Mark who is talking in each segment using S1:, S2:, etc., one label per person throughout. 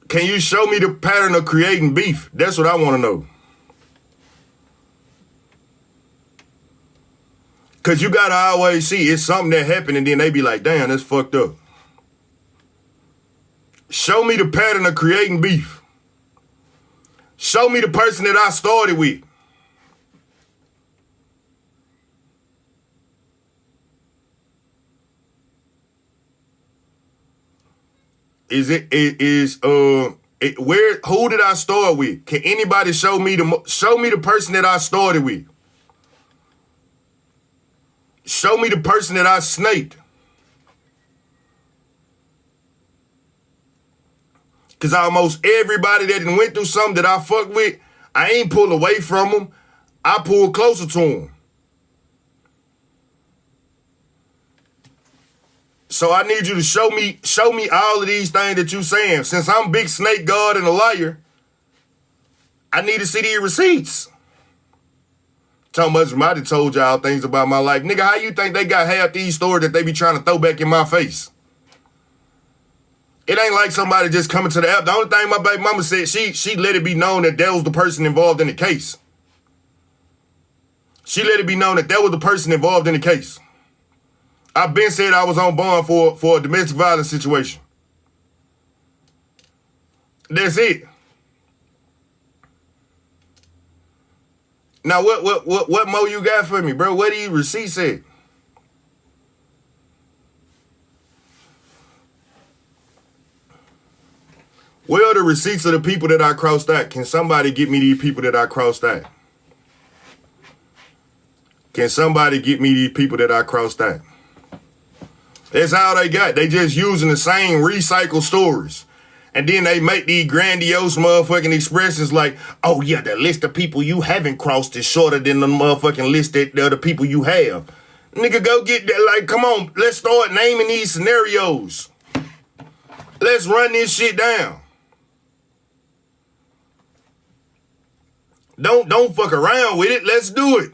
S1: Can you show me the pattern of creating beef? That's what I want to know. Because you got to always see it's something that happened and then they be like, damn, that's fucked up. Show me the pattern of creating beef. Show me the person that I started with. Who did I start with? Can anybody show me the person that I started with? Show me the person that I snaked. Cause almost everybody that went through something that I fucked with, I ain't pull away from them. I pulled closer to them. So I need you to show me all of these things that you saying. Since I'm big snake, Gawd, and a liar, I need to see these receipts. Too much I done told y'all things about my life. Nigga, how you think they got half these stories that they be trying to throw back in my face? It ain't like somebody just coming to the app. The only thing my baby mama said, she let it be known that was the person involved in the case. She let it be known that was the person involved in the case. I've been said I was on bond for a domestic violence situation. That's it. Now what more you got for me, bro? What do you receipts at? Where are the receipts of the people that I crossed out? Can somebody get me these people that I crossed out? Can somebody get me these people that I crossed out? That's all they got. They just using the same recycled stories. And then they make these grandiose motherfucking expressions like, oh yeah, the list of people you haven't crossed is shorter than the motherfucking list of the people you have. Nigga, go get that. Like, come on, let's start naming these scenarios. Let's run this shit down. Don't fuck around with it. Let's do it.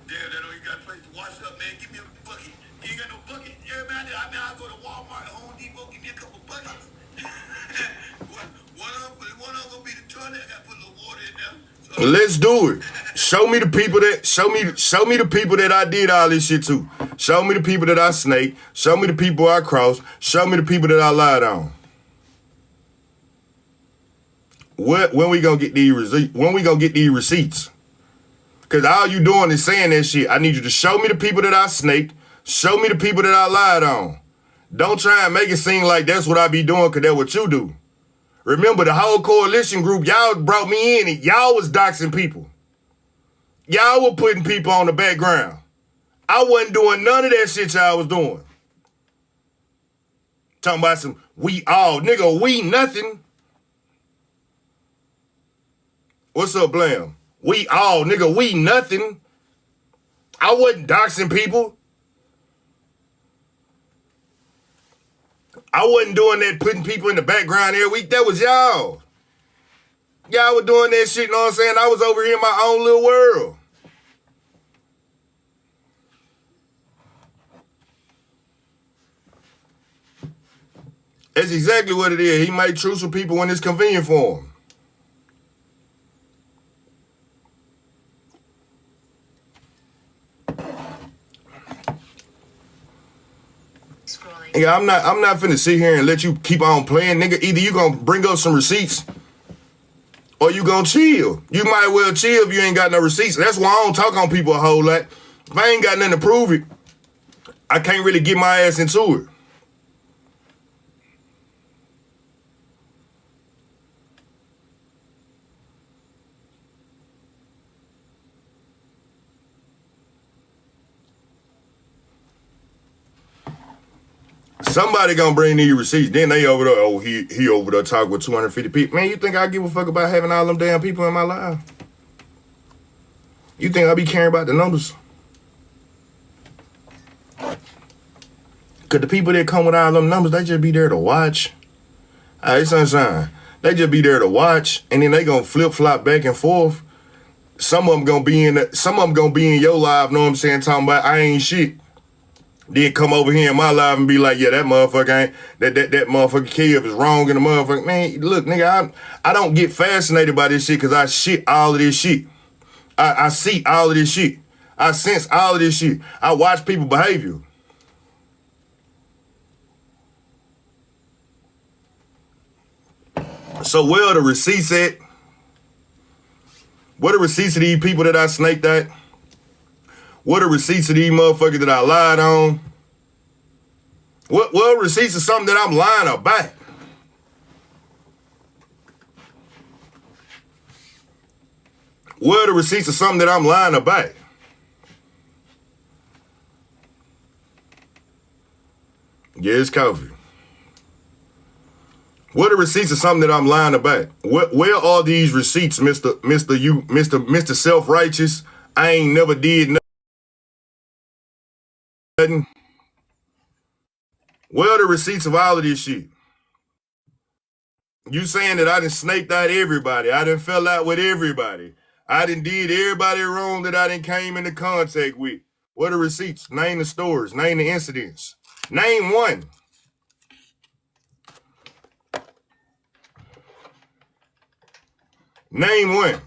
S2: Damn, that you got a place to wash up, man. Give me a bucket. You ain't got no bucket? Yeah, man. I'll go to Walmart, Home Depot, give me a couple buckets. one of them gonna be the toilet. I gotta put a little water in there. So,
S1: let's do it. Show me the people that I did all this shit to. Show me the people that I snaked. Show me the people I crossed. Show me the people that I lied on. When we gonna get these receipts? When we gonna get these receipts? Cause all you doing is saying that shit. I need you to show me the people that I snaked. Show me the people that I lied on. Don't try and make it seem like that's what I be doing, cause that's what you do. Remember the whole coalition group, y'all brought me in and y'all was doxing people. Y'all were putting people on the background. I wasn't doing none of that shit y'all was doing. Talking about some, we all, nigga, we nothing. What's up, Blam? We all, nigga, we nothing. I wasn't doxing people. I wasn't doing that, putting people in the background every week. That was y'all. Y'all were doing that shit, you know what I'm saying? I was over here in my own little world. That's exactly what it is. He made truce with people when it's convenient for him. Yeah, I'm not finna sit here and let you keep on playing, nigga. Either you gonna bring up some receipts or you gonna chill. You might well chill if you ain't got no receipts. That's why I don't talk on people a whole lot. If I ain't got nothing to prove it, I can't really get my ass into it. Somebody gonna bring these receipts. Then they over there, oh, he over there talking with 250 people. Man, you think I give a fuck about having all them damn people in my life? You think I be caring about the numbers? Cause the people that come with all them numbers, they just be there to watch. All right, sunshine. They just be there to watch, and then they gonna flip flop back and forth. Some of them gonna be in your live. Know what I'm saying? Talking about I ain't shit. Then come over here in my life and be like, yeah, that motherfucker ain't that motherfucker Kev is wrong in the motherfucker. Man, look, nigga, I don't get fascinated by this shit because I shit all of this shit. I see all of this shit. I sense all of this shit. I watch people behavior. So where are the receipts at? What are receipts of these people that I snaked at? What are receipts of these motherfuckers that I lied on? What are receipts of something that I'm lying about? What are the receipts of something that I'm lying about? Yeah, it's coffee. What are receipts of something that I'm lying about? Where are these receipts, Mr. Self-Righteous? I ain't never did nothing. Where are the receipts of all of this shit? You saying that I done snaked out everybody. I done fell out with everybody. I done did everybody wrong that I done came into contact with. What are receipts? Name the stores. Name the incidents. Name one. Name one.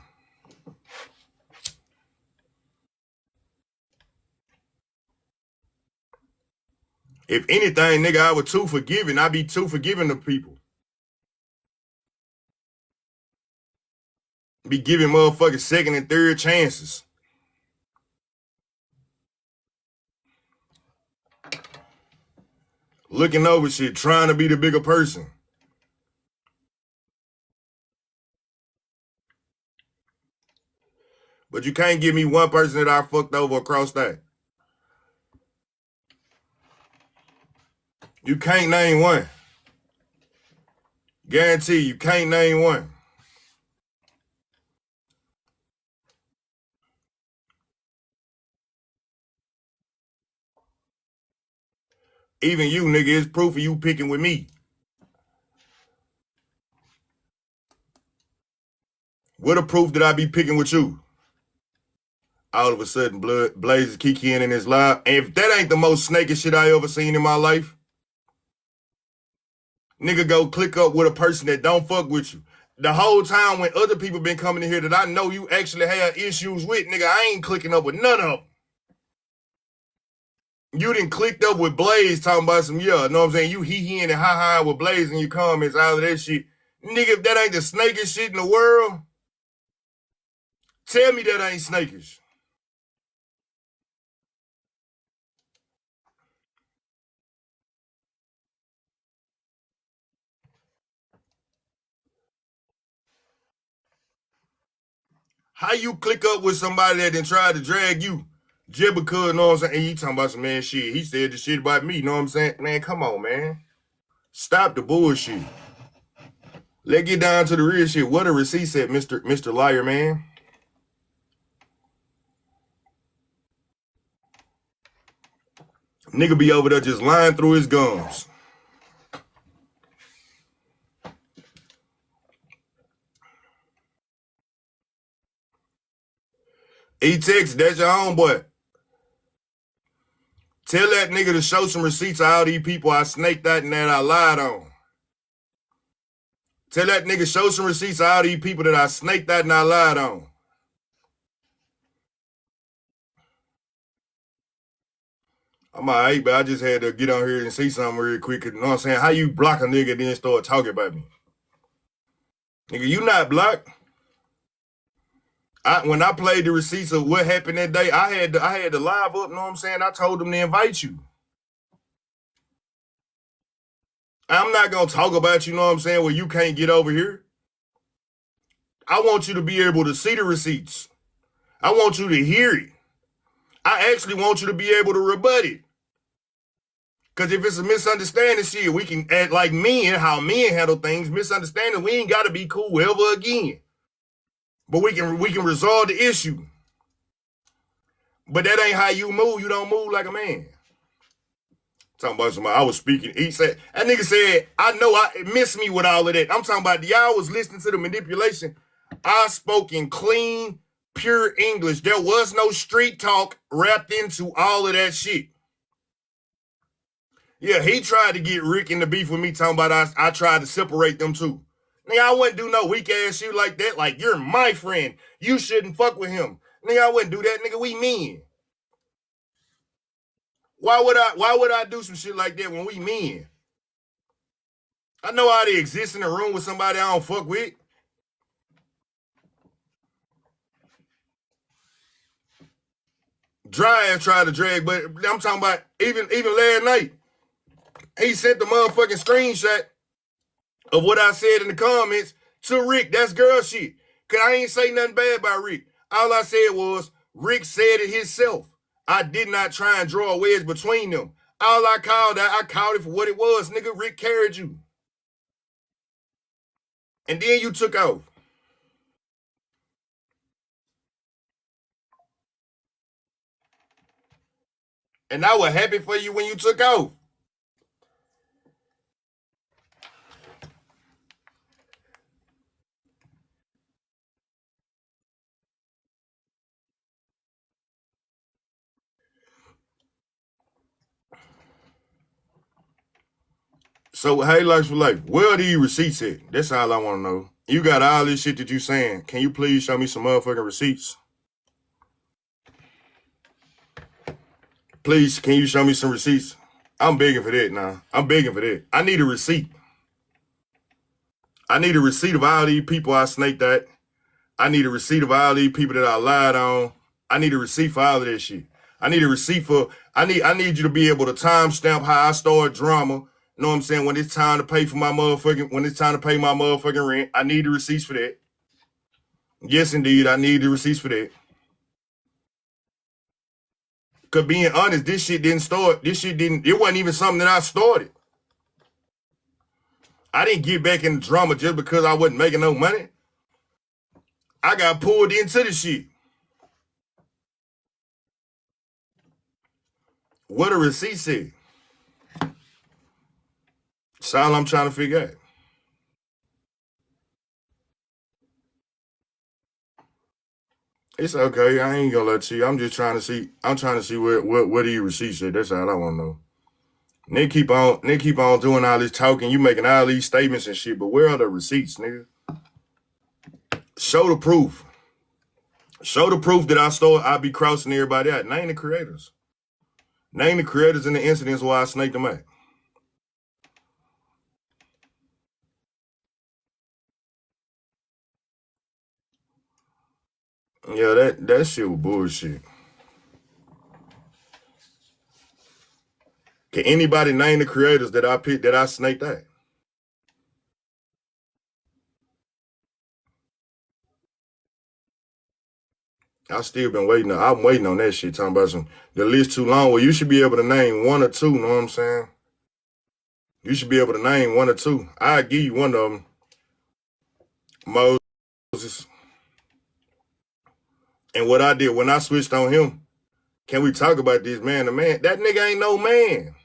S1: If anything, nigga, I was too forgiving. I be too forgiving to people. Be giving motherfuckers second and third chances. Looking over shit, trying to be the bigger person. But you can't give me one person that I fucked over across that. You can't name one. Guarantee you can't name one. Even you, nigga, it's proof of you picking with me. What a proof that I be picking with you? All of a sudden, Blaze is kikiing in his live. And if that ain't the most snaky shit I ever seen in my life, nigga go click up with a person that don't fuck with you. The whole time when other people been coming in here that I know you actually have issues with, nigga, I ain't clicking up with none of them. You done clicked up with Blaze talking about some, yeah, know what I'm saying? You hee-heeing and ha-ha with Blaze in your comments, all of that shit. Nigga, if that ain't the snakiest shit in the world, tell me that ain't snakish. How you click up with somebody that done tried to drag you just because, you know what I'm saying? And you talking about some man shit. He said the shit about me, you know what I'm saying? Man, come on, man. Stop the bullshit. Let's get down to the real shit. What a receipt said, Mr. Liar, man. Nigga be over there just lying through his gums. E-Tex, that's your homeboy. Tell that nigga to show some receipts of all these people I snaked out and that I lied on. Tell that nigga show some receipts of all these people that I snaked out and I lied on. I'm alright, but I just had to get on here and say something real quick. You know what I'm saying? How you block a nigga and then start talking about me? Nigga, you not blocked. When I played the receipts of what happened that day, I had to live up, you know what I'm saying? I told them to invite you. I'm not gonna talk about you know what I'm saying, well, you can't get over here. I want you to be able to see the receipts. I want you to hear it. I actually want you to be able to rebut it. Because if it's a misunderstanding shit, we can act like men, how men handle things, misunderstanding, we ain't gotta be cool ever again. But we can resolve the issue. But that ain't how you move. You don't move like a man. Talking about somebody, I was speaking. He said, that nigga said, I know I miss me with all of that. I'm talking about y'all was listening to the manipulation. I spoke in clean, pure English. There was no street talk wrapped into all of that shit. Yeah, he tried to get Rick in the beef with me, talking about I tried to separate them two. Nigga, I wouldn't do no weak ass shit like that. Like, you're my friend. You shouldn't fuck with him. Nigga, I wouldn't do that. Nigga, we men. Why would I do some shit like that when we men? I know how to exist in a room with somebody I don't fuck with. Dry ass tried to drag, but I'm talking about even last night. He sent the motherfucking screenshot of what I said in the comments to Rick. That's girl shit. Cause I ain't say nothing bad about Rick. All I said was Rick said it himself. I did not try and draw a wedge between them. All I called it for what it was. Nigga, Rick carried you. And then you took off. And I was happy for you when you took off. So, hey, Life for Life, where are these receipts at? That's all I want to know. You got all this shit that you saying. Can you please show me some motherfucking receipts? Please, can you show me some receipts? I'm begging for that now. I'm begging for that. I need a receipt. I need a receipt of all these people I snaked at. I need a receipt of all these people that I lied on. I need a receipt for all of that shit. I need a receipt for, I need you to be able to timestamp how I start drama. You know what I'm saying? When it's time to pay for my motherfucking, when it's time to pay my motherfucking rent, I need the receipts for that. Yes, indeed, I need the receipts for that. Cause being honest, this shit didn't start. It wasn't even something that I started. I didn't get back in the drama just because I wasn't making no money. I got pulled into the shit. What a receipt said. That's all I'm trying to figure out. It's okay. I ain't gonna let you. I'm just trying to see. I'm trying to see what do you receipts said. That's all I want to know. They keep on doing all this talking. You making all these statements and shit. But where are the receipts, nigga? Show the proof. Show the proof that I be crossing everybody out. Name the creators. Name the creators and the incidents why I snaked them out. Yeah, that shit was bullshit. Can anybody name the creators that I picked that I snaked out? I still been waiting. I'm waiting on that shit. Talking about the list too long. Well, you should be able to name one or two. Know what I'm saying? You should be able to name one or two. I'll give you one of them. Moses. And what I did when I switched on him, can we talk about this man to man? That nigga ain't no man.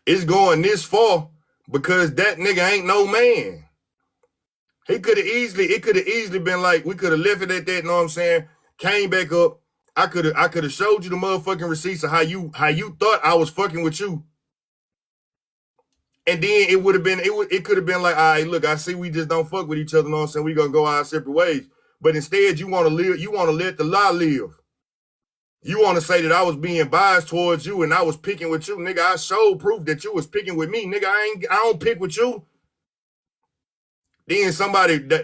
S1: It's going this far because that nigga ain't no man. It could have easily been like, we could have left it at that, you know what I'm saying? Came back up. I could have showed you the motherfucking receipts of how you thought I was fucking with you. And then it could have been like, all right, look, I see we just don't fuck with each other, you know what I'm saying? We gonna go our separate ways. But instead, you want to let the lie live. You want to say that I was being biased towards you and I was picking with you, nigga. I showed proof that you was picking with me, nigga. I don't pick with you. Then somebody they put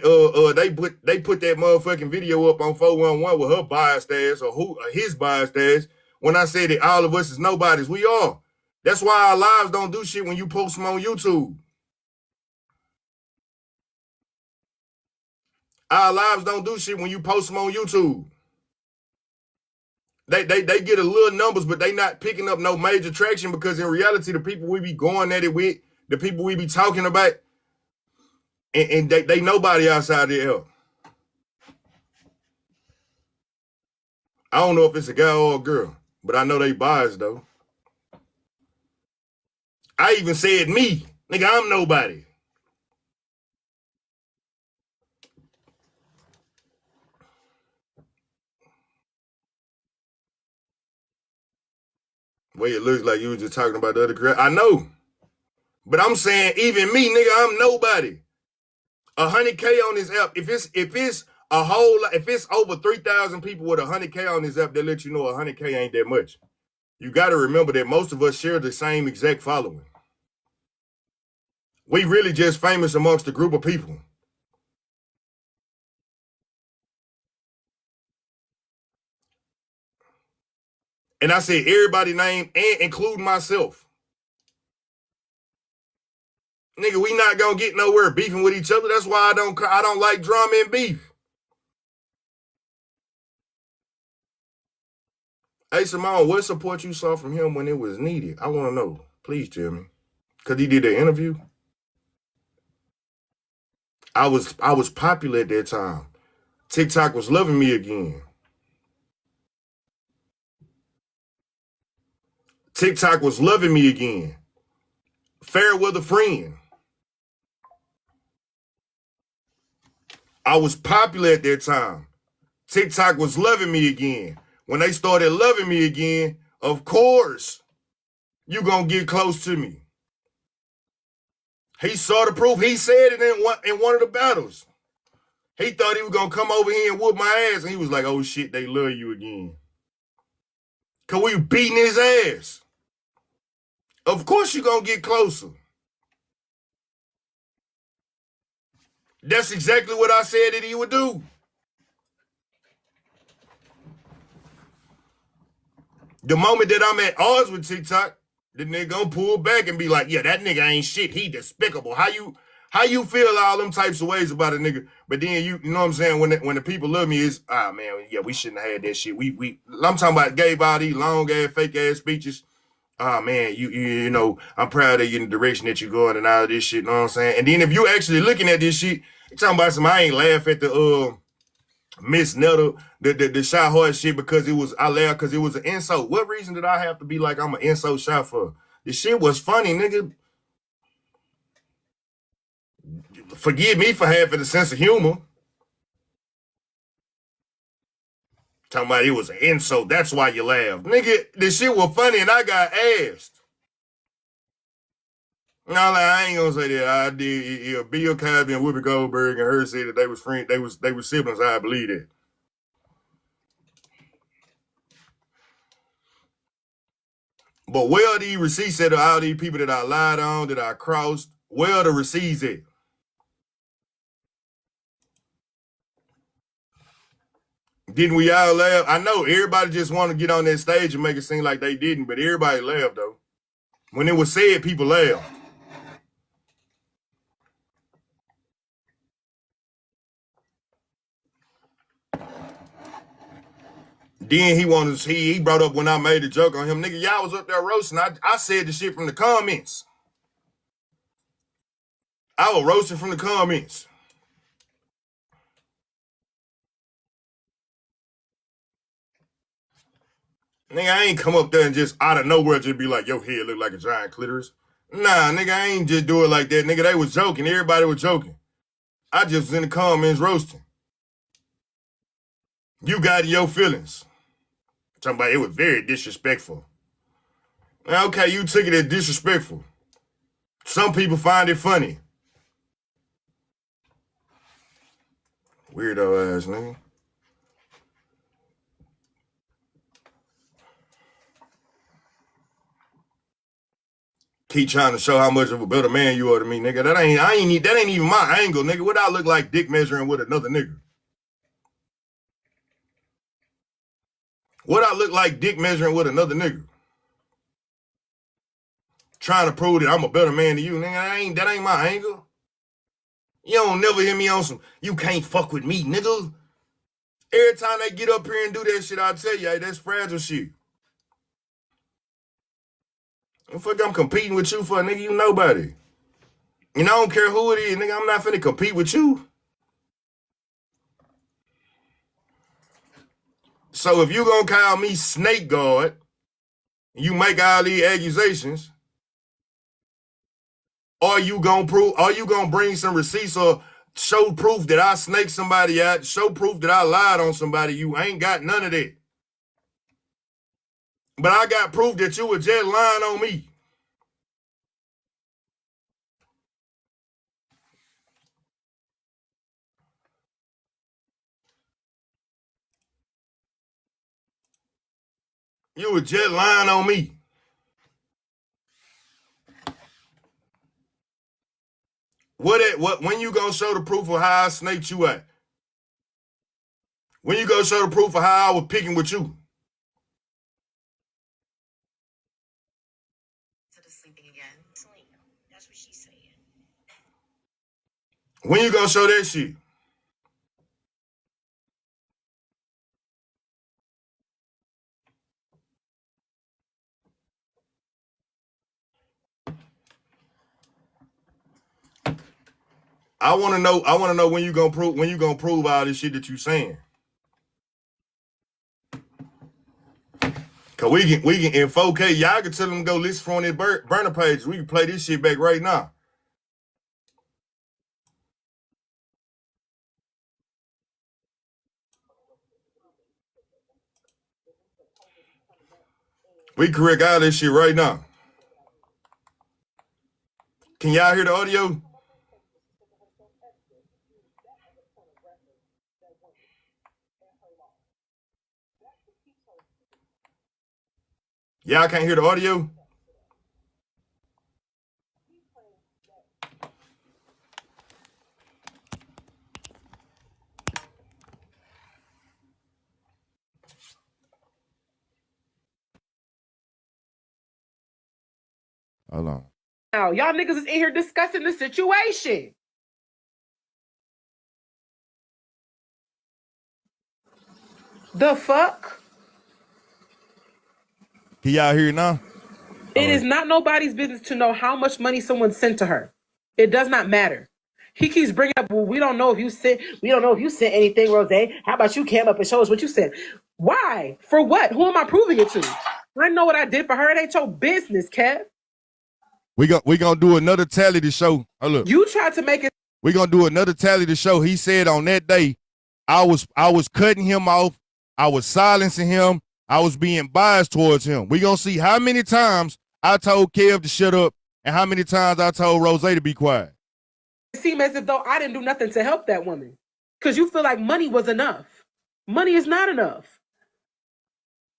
S1: that motherfucking video up on 411 with her biased ass or his biased ass. When I said that all of us is nobodies, we are. That's why our lives don't do shit when you post them on YouTube. Our lives don't do shit when you post them on YouTube. They get a little numbers, but they not picking up no major traction because in reality, the people we be going at it with, the people we be talking about, and they nobody outside their help. I don't know if it's a guy or a girl, but I know they biased though. I even said me, nigga, I'm nobody. Way it looks like you were just talking about the other crap. I know. But I'm saying, even me, nigga, I'm nobody. 100K on this app. If it's if it's over 3,000 people with 100K on this app, they let you know 100K ain't that much. You got to remember that most of us share the same exact following. We really just famous amongst a group of people. And I said everybody name and including myself. Nigga, we not gonna get nowhere beefing with each other. That's why I don't like drama and beef. Hey Simone, what support you saw from him when it was needed? I want to know. Please tell me. Cause he did the interview. I was popular at that time. TikTok was loving me again. TikTok was loving me again. Fair with a friend. I was popular at that time. TikTok was loving me again. When they started loving me again, of course, you gonna get close to me. He saw the proof. He said it in one of the battles. He thought he was gonna come over here and whoop my ass, and he was like, oh shit, they love you again. Cause we beating his ass. Of course you gonna get closer. That's exactly what I said that he would do. The moment that I'm at odds with TikTok, the nigga gonna pull back and be like, yeah, that nigga ain't shit. He despicable. How you feel all them types of ways about a nigga? But then you know what I'm saying? When the people love me is, man, yeah, we shouldn't have had that shit. I'm talking about gave all these long ass, fake ass speeches. Man, you know, I'm proud of you in the direction that you're going and all of this shit, you know what I'm saying? And then if you actually looking at this shit, you talking about I ain't laugh at the Miss Nettle, the shot hard shit because I laughed because it was an insult. What reason did I have to be like I'm an insult shot for? The shit was funny, nigga. Forgive me for having a sense of humor. Talking about it was an insult, that's why you laughed. Nigga, the shit was funny and I got asked. No, like, I ain't gonna say that. I did. Bill Cosby and Whoopi Goldberg and her said that they was friends. They were siblings. I believe that. But where are these receipts at? All these people that I lied on, that I crossed, where are the receipts at? Didn't we all laugh? I know everybody just want to get on that stage and make it seem like they didn't, but everybody laughed though. When it was said, people laughed. Then he brought up when I made a joke on him. Nigga, y'all was up there roasting. I said the shit from the comments. I was roasting from the comments. Nigga, I ain't come up there and just out of nowhere just be like, your head look like a giant clitoris. Nah, nigga, I ain't just do it like that. Nigga, they was joking. Everybody was joking. I just was in the comments roasting. You got your feelings. Talking about it was very disrespectful. Okay, you took it as disrespectful. Some people find it funny. Weirdo ass nigga. Keep trying to show how much of a better man you are to me, nigga. That ain't even my angle, nigga. What I look like dick measuring with another nigga? What I look like dick measuring with another nigga? Trying to prove that I'm a better man than you, nigga. That ain't my angle. You don't never hear me on some, you can't fuck with me, nigga. Every time they get up here and do that shit, I tell you, hey, that's fragile shit. The fuck I'm competing with you for, nigga? You nobody. And I don't care who it is, nigga. I'm not finna compete with you. So if you gonna call me Snake Gawd, you make all these accusations, are you gonna bring some receipts or show proof that I snaked somebody out, show proof that I lied on somebody? You ain't got none of that. I got proof that you were just lying on me. You were just lying on me. What when you gonna show the proof of how I snaked you at? When you gonna show the proof of how I was picking with you?
S3: Sleeping again. Sleep. That's what she's saying.
S1: When you gonna show that shit? I wanna know when you gonna prove all this shit that you saying. Cause we can in 4K, y'all can tell them to go listen from their burner page. We can play this shit back right now. We correct all this shit right now. Can y'all hear the audio? Y'all can't hear the audio? Hold on.
S4: Now, y'all niggas is in here discussing the situation. The fuck?
S1: Can y'all hear it now?
S4: It is not nobody's business to know how much money someone sent to her. It does not matter. He keeps bringing up, well, we don't know if you sent anything, Rose. How about you came up and show us what you sent? Why? For what? Who am I proving it to? I know what I did for her. It ain't your business, Kev.
S1: We gonna do another tally to show. Oh, look.
S4: You tried to make it.
S1: We gonna do another tally to show. He said on that day, I was cutting him off. I was silencing him. I was being biased towards him. We gonna see how many times I told Kev to shut up and how many times I told Rose to be quiet.
S4: It seemed as if though I didn't do nothing to help that woman. Because you feel like money was enough. Money is not enough.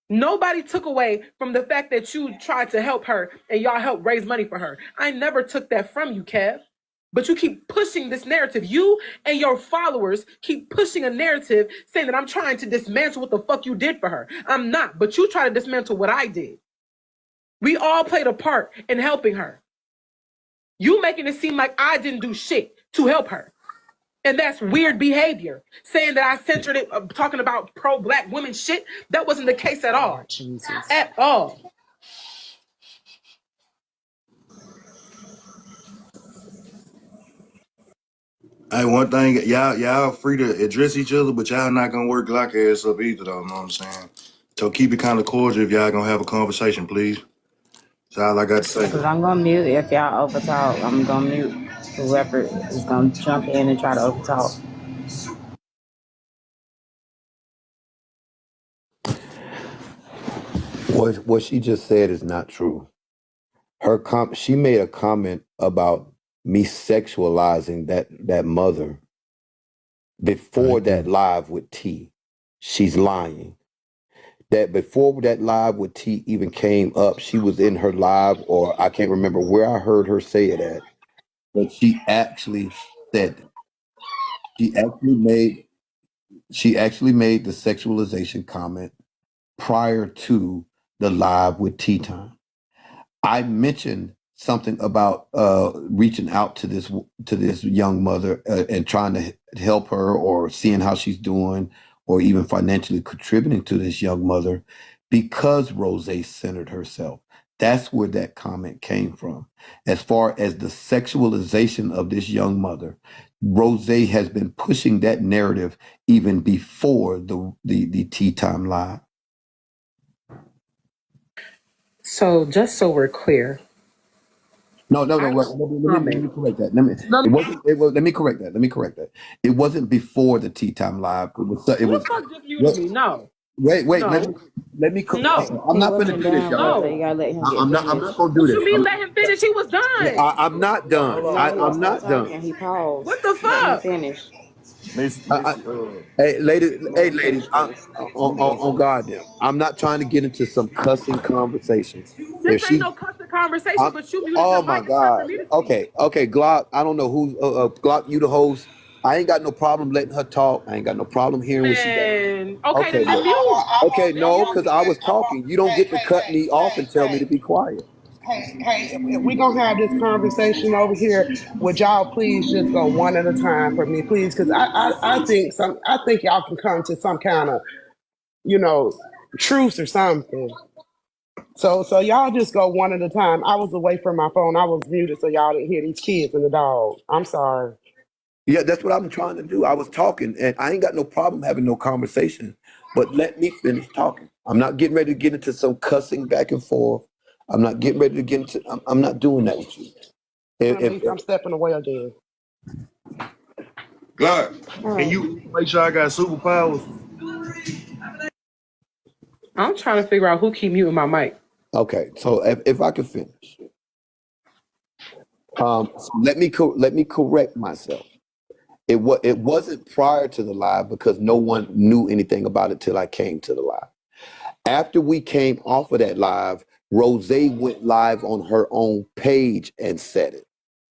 S4: Nobody took away from the fact that you tried to help her and y'all helped raise money for her. I never took that from you, Kev. But you keep pushing this narrative. You and your followers keep pushing a narrative saying that I'm trying to dismantle what the fuck you did for her. I'm not, but you try to dismantle what I did. We all played a part in helping her. You making it seem like I didn't do shit to help her. And that's weird behavior. Saying that I censored it, talking about pro-black women shit, that wasn't the case at all.
S3: Jesus.
S4: At all.
S1: Hey, one thing, y'all free to address each other, but y'all not gonna work lock ass up either, though. Know what I'm saying? So keep it kind of cordial if y'all gonna have a conversation, please. That's all I got to say.
S3: Because I'm going to mute if y'all overtalk. I'm going to mute whoever is going to jump in and try to overtalk.
S5: What she just said is not true. She made a comment about me sexualizing that mother before that live with T. She's lying. That before that live with T even came up, she was in her live, or I can't remember where I heard her say it at, but she actually said it. She actually made the sexualization comment prior to the live with Tea Time. I mentioned something about reaching out to this young mother and trying to help her or seeing how she's doing or even financially contributing to this young mother because Rose centered herself. That's where that comment came from. As far as the sexualization of this young mother, Rose has been pushing that narrative even before the Tea Time Live.
S4: So just so we're clear.
S5: No. Let me correct that. Let me correct that. It wasn't before the Tea Time Live. It was.
S4: Who the fuck just muted me? No.
S5: Wait.
S4: No.
S5: let me.
S4: No.
S5: I'm
S3: He
S5: not
S3: wasn't
S5: finna do this,
S3: done, Rose.
S5: y'all.
S3: You gotta let him get
S5: I'm
S3: finished.
S5: not gonna do
S4: What
S5: this.
S4: you mean let him finish? He was done.
S5: I'm not done. I'm not
S3: Stop
S5: done.
S3: talking. He paused.
S4: What the
S3: Let him
S4: fuck?
S3: finish.
S5: Hey, ladies,
S3: Let him finish,
S5: I'm,
S3: please.
S5: on God now. I'm not trying to get into some cussing conversation.
S4: This
S5: If
S4: ain't
S5: she,
S4: no cussing conversation,
S5: I'm,
S4: but you muted your
S5: oh my
S4: mic. It's time for
S5: God.
S4: me to speak.
S5: Okay, Glock. I don't know who, Glock. You the host. I ain't got no problem letting her talk. I ain't got no problem hearing what she got.
S4: Man. Okay,
S5: Okay,
S4: then you
S5: look.
S4: mute.
S5: Okay, no, because I was talking. You don't get to cut me off and tell me to be quiet.
S6: Hey, if we gonna have this conversation over here, would y'all please just go one at a time for me, please? Because I think y'all can come to some kind of, you know, truce or something. So y'all just go one at a time. I was away from my phone. I was muted, so y'all didn't hear these kids and the dog. I'm sorry.
S5: Yeah, that's what I'm trying to do. I was talking, and I ain't got no problem having no conversation, but let me finish talking. I'm not getting ready to get into some cussing back and forth. I'm not getting ready to get into. I'm not doing that with you.
S6: I'm stepping away again.
S1: God,
S3: All
S1: can
S3: right.
S1: you make sure I got superpowers?
S4: I'm trying to figure out who keep muting my mic.
S5: Okay, so if I can finish, so let me correct myself. It wasn't prior to the live because no one knew anything about it till I came to the live. After we came off of that live, Rose went live on her own page and said it.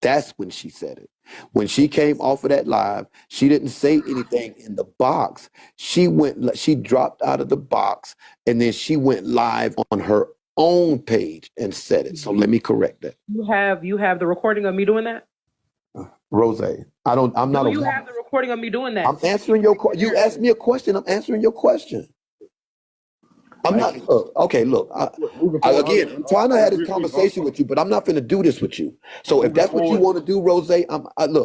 S5: That's when she said it. When she came off of that live, she didn't say anything in the box. She dropped out of the box and then she went live on her own page and said it. So let me correct that.
S4: You have the recording of me doing that?
S5: Rose, I'm not
S4: Do
S5: a
S4: you
S5: woman.
S4: have the recording of me doing that?
S5: I'm answering you asked me a question. I'm answering your question. I'm not. Look.
S1: Moving forward,
S5: Again, I'm trying to have this conversation with you, but I'm not going to do this with you. So if
S1: moving
S5: that's what you
S1: forward.
S5: want to do, Rose,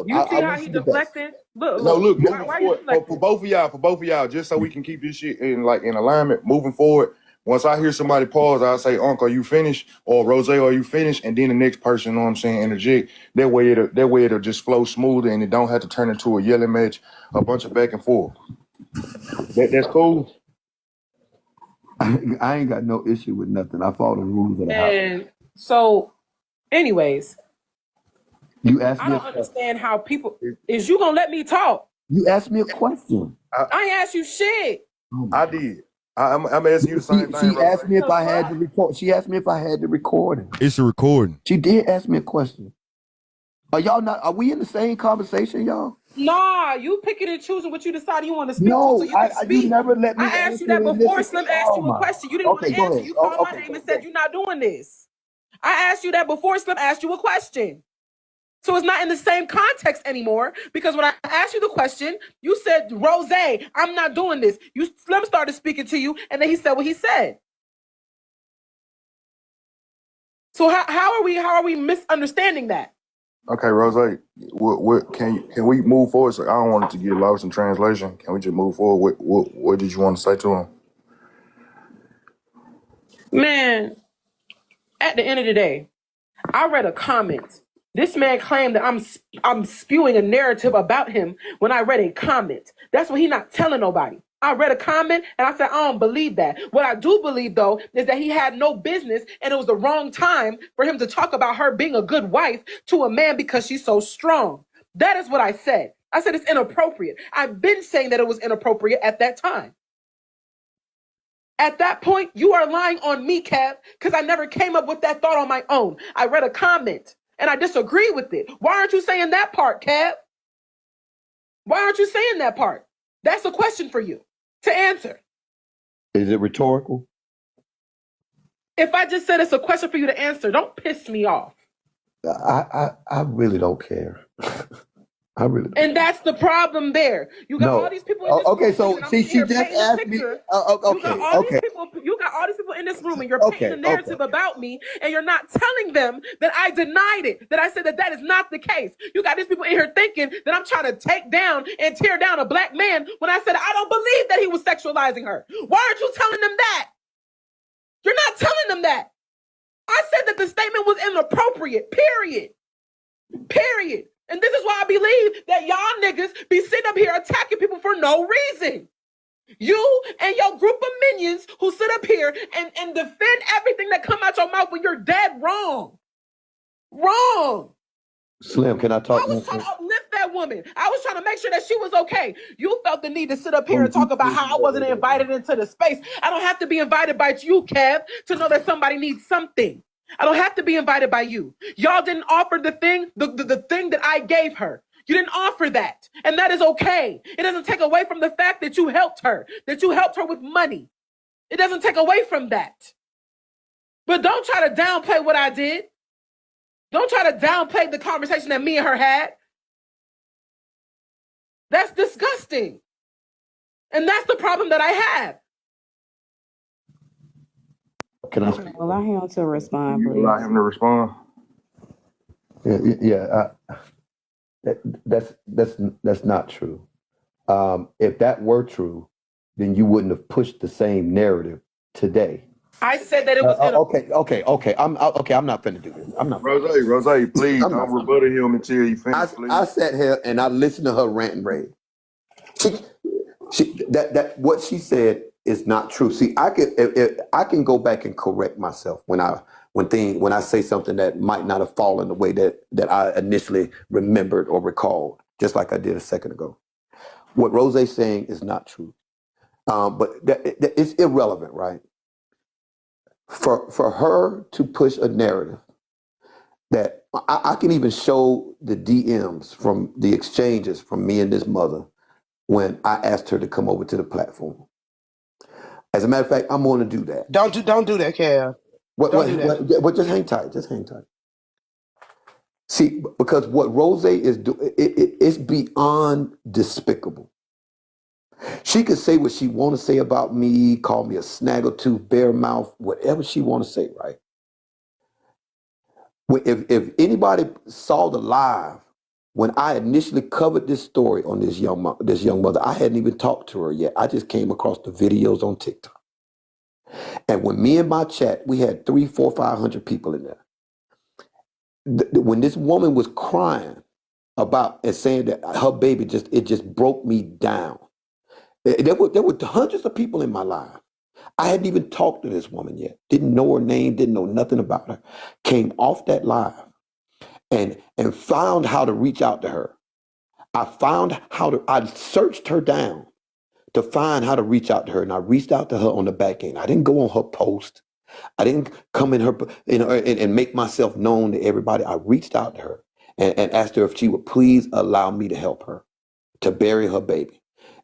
S4: You see
S5: I
S4: how
S5: wish
S4: he
S5: you the best.
S4: deflecting? Look,
S1: No,
S4: look.
S1: look,
S4: Why
S1: moving
S4: are you
S1: forward for
S4: deflecting?
S1: both of y'all, just so we can keep this shit in alignment. Moving forward, once I hear somebody pause, I'll say, "Uncle, are you finished?" or "Rose, are you finished?" And then the next person, you know what I'm saying, interject. That way it'll just flow smoother, and it don't have to turn into a yelling match, a bunch of back and forth. That's cool.
S5: I ain't got no issue with nothing. I follow the rules of the house.
S4: And so, anyways,
S5: You asked
S4: I
S5: me a
S4: don't
S5: question.
S4: understand how people is you gonna let me talk?
S5: You asked me a question.
S4: I ain't asked you shit.
S5: Oh my
S1: I
S5: God.
S1: did. I'm asking you the same thing,
S5: She
S1: Rose.
S5: asked me if
S4: The
S5: I had
S4: fuck?
S5: the record. She asked me if I had the recording.
S1: It's a recording.
S5: She did ask me a question. Are y'all not? Are we in the same conversation, y'all?
S4: Nah, you picking and choosing what you decide you want to speak to so
S5: No,
S4: you can
S5: you
S4: speak.
S5: never let me
S4: I asked you
S5: answer
S4: that
S5: and
S4: before
S5: listen.
S4: Slim asked
S5: Oh
S4: you a
S5: my.
S4: question. You didn't want
S5: Okay,
S4: to
S5: go
S4: answer.
S5: ahead.
S4: You
S5: Oh,
S4: called my
S5: okay,
S4: name and
S5: go
S4: said you're not doing this. I asked you that before Slim asked you a question. So it's not in the same context anymore because when I asked you the question, you said, Rose, I'm not doing this. Slim started speaking to you, and then he said what he said. So how are we misunderstanding that?
S1: Okay, Rose, what can we move forward? So I don't want it to get lost in translation. Can we just move forward? What did you want to say to him?
S4: Man, at the end of the day, I read a comment. This man claimed that I'm spewing a narrative about him when I read a comment. That's what he not telling nobody. I read a comment and I said, I don't believe that. What I do believe, though, is that he had no business and it was the wrong time for him to talk about her being a good wife to a man because she's so strong. That is what I said. I said it's inappropriate. I've been saying that it was inappropriate at that time. At that point, you are lying on me, Kev, because I never came up with that thought on my own. I read a comment and I disagree with it. Why aren't you saying that part, Kev? Why aren't you saying that part? That's a question for you to answer.
S5: Is it rhetorical?
S4: If I just said it's a question for you to answer, don't piss me off.
S5: I really don't care. I really don't.
S4: And that's the problem there. You got all
S5: No.
S4: these people in this room.
S5: Okay, so
S4: and I'm
S5: see,
S4: sitting
S5: she
S4: here
S5: just
S4: painting a
S5: asked me.
S4: picture. You got
S5: Okay,
S4: all these
S5: okay,
S4: people. You got all these people in this room, and you're painting
S5: okay,
S4: a narrative about me, and you're not telling them that I denied it. That I said that that is not the case. You got these people in here thinking that I'm trying to take down and tear down a black man when I said I don't believe that he was sexualizing her. Why aren't you telling them that? You're not telling them that. I said that the statement was inappropriate. Period. Period. And this is why I believe that y'all niggas be sitting up here attacking people for no reason. You and your group of minions who sit up here and defend everything that come out your mouth when you're dead wrong. Wrong.
S5: Slim, can I talk
S4: I was
S5: more?
S4: trying to uplift that woman. I was trying to make sure that she was okay. You felt the need to sit up here and talk about how I wasn't invited into the space. I don't have to be invited by you, Kev, to know that somebody needs something. I don't have to be invited by you. Y'all didn't offer the thing, the thing that I gave her. You didn't offer that. And that is okay. It doesn't take away from the fact that you helped her with money. It doesn't take away from that. But don't try to downplay what I did. Don't try to downplay the conversation that me and her had. That's disgusting. And that's the problem that I have.
S5: Can I speak?
S3: Allow him to respond,
S1: You allow
S3: please.
S1: him to respond.
S5: That's not true. If that were true, then you wouldn't have pushed the same narrative today.
S4: I said that it was
S5: Okay. I'm not finna do this. I'm not.
S1: Rose, please
S5: I'm
S1: don't
S5: not-
S1: rebuttal him until he finishes, please.
S5: I sat here and I listened to her rant and rave. That what she said is not true. See, I can go back and correct myself when I say something that might not have fallen the way that I initially remembered or recalled, just like I did a second ago. What Rose's saying is not true, but it's irrelevant, right? For her to push a narrative that I can even show the DMs from the exchanges from me and this mother when I asked her to come over to the platform. As a matter of fact, I'm going to do that.
S6: Don't do that, Kev. Don't do that.
S5: Just hang tight. Just hang tight. See, because what Rose is doing, it's beyond despicable. She could say what she want to say about me, call me a snaggletooth, bare mouth, whatever she want to say, right? If anybody saw the live when I initially covered this story on this young mother, I hadn't even talked to her yet. I just came across the videos on TikTok. And when me and my chat, we had 300, 400, 500 people in there. When this woman was crying about and saying that her baby just broke me down. There were hundreds of people in my life. I hadn't even talked to this woman yet. Didn't know her name, didn't know nothing about her. Came off that live and found how to reach out to her. I searched her down to find how to reach out to her. And I reached out to her on the back end. I didn't go on her post. I didn't come in her, and make myself known to everybody. I reached out to her and asked her if she would please allow me to help her to bury her baby.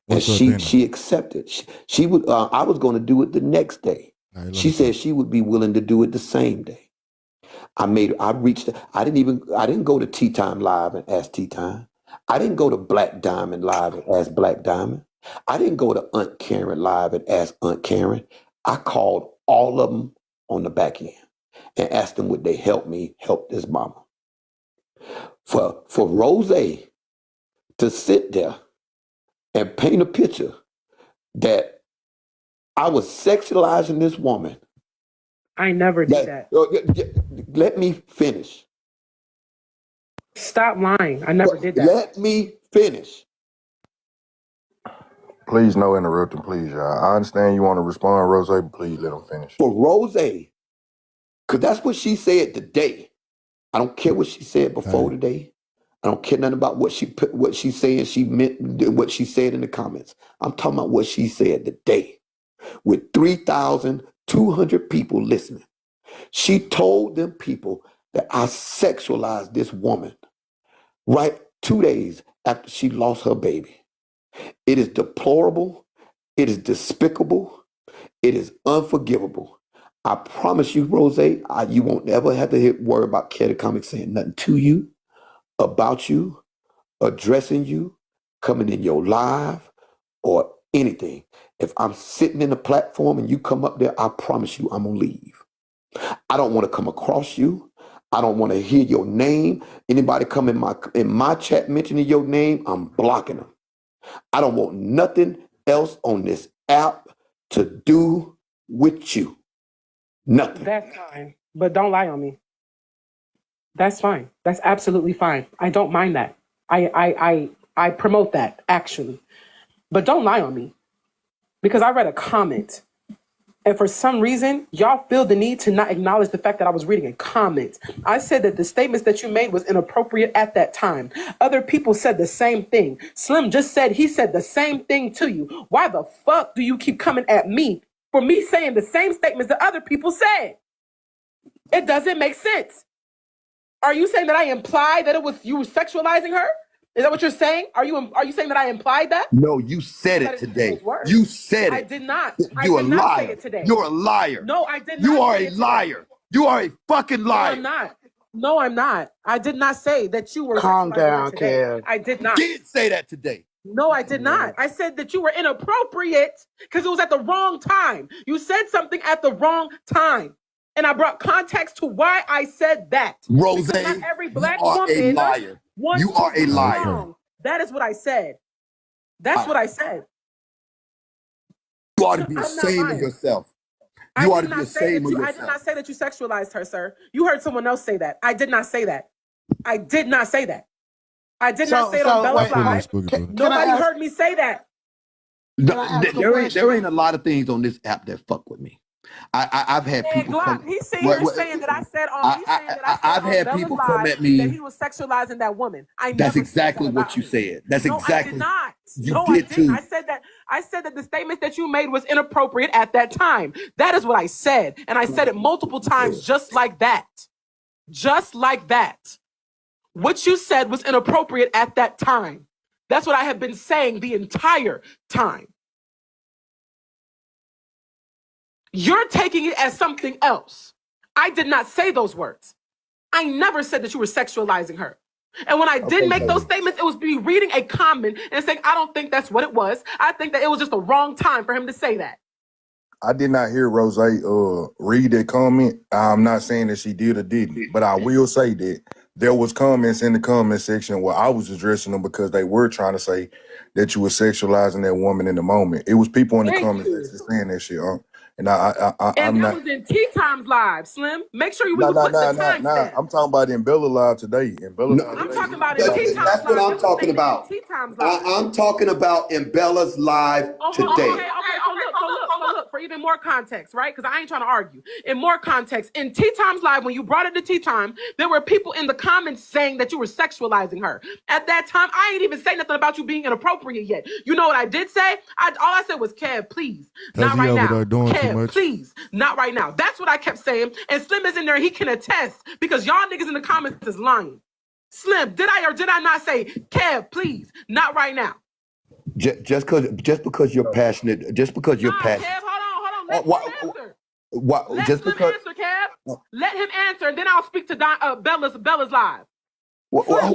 S5: And she accepted. She would. I was going to do it the next day. She said she would be willing to do it the same day. I didn't go to Tea Time Live and ask Tea Time. I didn't go to Black Diamond Live and ask Black Diamond. I didn't go to Aunt Karen Live and ask Aunt Karen. I called all of them on the back end and asked them would they help me help this mama. For Rose to sit there and paint a picture that I was sexualizing this woman.
S4: I never did that.
S5: Let me finish.
S4: Stop lying. I never did that.
S5: Let me finish.
S1: Please, no interrupting, please, y'all. I understand you want to respond, Rose, but please let him finish.
S5: For Rose, because that's what she said today. I don't care what she said before today. I don't care nothing about what she said. She meant what she said in the comments. I'm talking about what she said today with 3,200 people listening. She told them people that I sexualized this woman right 2 days after she lost her baby. It is deplorable. It is despicable. It is unforgivable. I promise you, Rose, you won't ever have to worry about Kevdacomic saying nothing to you, about you, addressing you, coming in your live, or anything. If I'm sitting in the platform and you come up there, I promise you I'm going to leave. I don't want to come across you. I don't want to hear your name. Anybody come in my chat mentioning your name, I'm blocking them. I don't want nothing else on this app to do with you. Nothing.
S4: That's fine. But don't lie on me. That's fine. That's absolutely fine. I don't mind that. I promote that, actually. But don't lie on me. because I read a comment. And for some reason, y'all feel the need to not acknowledge the fact that I was reading a comment. I said that the statements that you made was inappropriate at that time. Other people said the same thing. Slim just said he said the same thing to you. Why the fuck do you keep coming at me for me saying the same statements that other people said? It doesn't make sense. Are you saying that I implied that it was you were sexualizing her? Is that what you're saying? Are you saying that I implied that?
S5: No, you said it today. You said
S4: I
S5: it.
S4: did not.
S5: You're
S4: I
S5: a
S4: did not say
S5: liar.
S4: it today.
S5: You're a liar.
S4: No, I did not.
S5: You are
S4: say
S5: a
S4: it
S5: liar.
S4: today.
S5: You are a fucking
S4: No,
S5: liar.
S4: I'm not. No, I'm not. I did not say that you were
S6: Calm
S4: sexualizing her
S6: down,
S4: today.
S6: Kev.
S4: I did not.
S5: Did say that today.
S4: No, I did not. I said that you were inappropriate because it was at the wrong time. You said something at the wrong time. And I brought context to why I said that.
S5: Rose,
S4: Because not every black
S5: you are a
S4: woman
S5: liar.
S4: wants
S5: You are
S4: to
S5: a
S4: be
S5: liar.
S4: strong. That is what I said. That's what I said.
S5: You ought to be
S4: I'm not
S5: ashamed of
S4: lying.
S5: yourself.
S4: I
S5: You ought
S4: did
S5: to be
S4: not say that
S5: ashamed of
S4: I did
S5: yourself.
S4: not say that you sexualized her, sir. You heard someone else say that. I did not say that. I did not say that. I did not say it on Bella's Live. Nobody heard me say that.
S5: There ain't a lot of things on this app that fuck with me. I've had
S4: And
S5: people
S4: Glock,
S5: come.
S4: he's sitting here saying that I said on
S5: I've had
S4: Bella's
S5: people come
S4: Live
S5: at me.
S4: that he was sexualizing that woman. I
S5: That's
S4: never
S5: exactly
S4: said that
S5: what
S4: about
S5: you
S4: him.
S5: said. That's
S4: No,
S5: exactly.
S4: I did not.
S5: You
S4: No,
S5: did
S4: I didn't.
S5: too.
S4: I said that the statements that you made was inappropriate at that time. That is what I said. And I said it multiple times just like that. Just like that. What you said was inappropriate at that time. That's what I have been saying the entire time. You're taking it as something else. I did not say those words. I never said that you were sexualizing her. And when I did make those statements, it was me reading a comment and saying, I don't think that's what it was. I think that it was just the wrong time for him to say that.
S1: I did not hear Rose read that comment. I'm not saying that she did or didn't, but I will say that there was comments in the comment section where I was addressing them because they were trying to say that you were sexualizing that woman in the moment. It was people in the comment section saying that shit, and I'm not.
S4: Was in Tea Times Live, Slim. Make sure you
S1: No.
S4: put the timestamp.
S1: I'm talking about in Bella Live today.
S4: I'm talking about in Tea Times
S5: That's
S4: Live.
S5: what I'm talking about. I'm talking about in Bella's Live today.
S4: Okay. So look, for even more context, right? Because I ain't trying to argue. In more context, in Tea Times Live, when you brought it to Tea Time, there were people in the comments saying that you were sexualizing her. At that time, I ain't even say nothing about you being inappropriate yet. You know what I did say? All I said was, Kev, please, not right now. Kev, please, not right now. That's what I kept saying. And Slim is in there, he can attest, because y'all niggas in the comments is lying. Slim, did I or did I not say, Kev, please, not right now?
S5: Just because you're passionate, just because you're passionate.
S4: Kev, hold on. Let him answer. Let
S5: just
S4: him
S5: because
S4: answer, Kev. Let him answer, and then I'll speak to Bella's Live.
S5: Why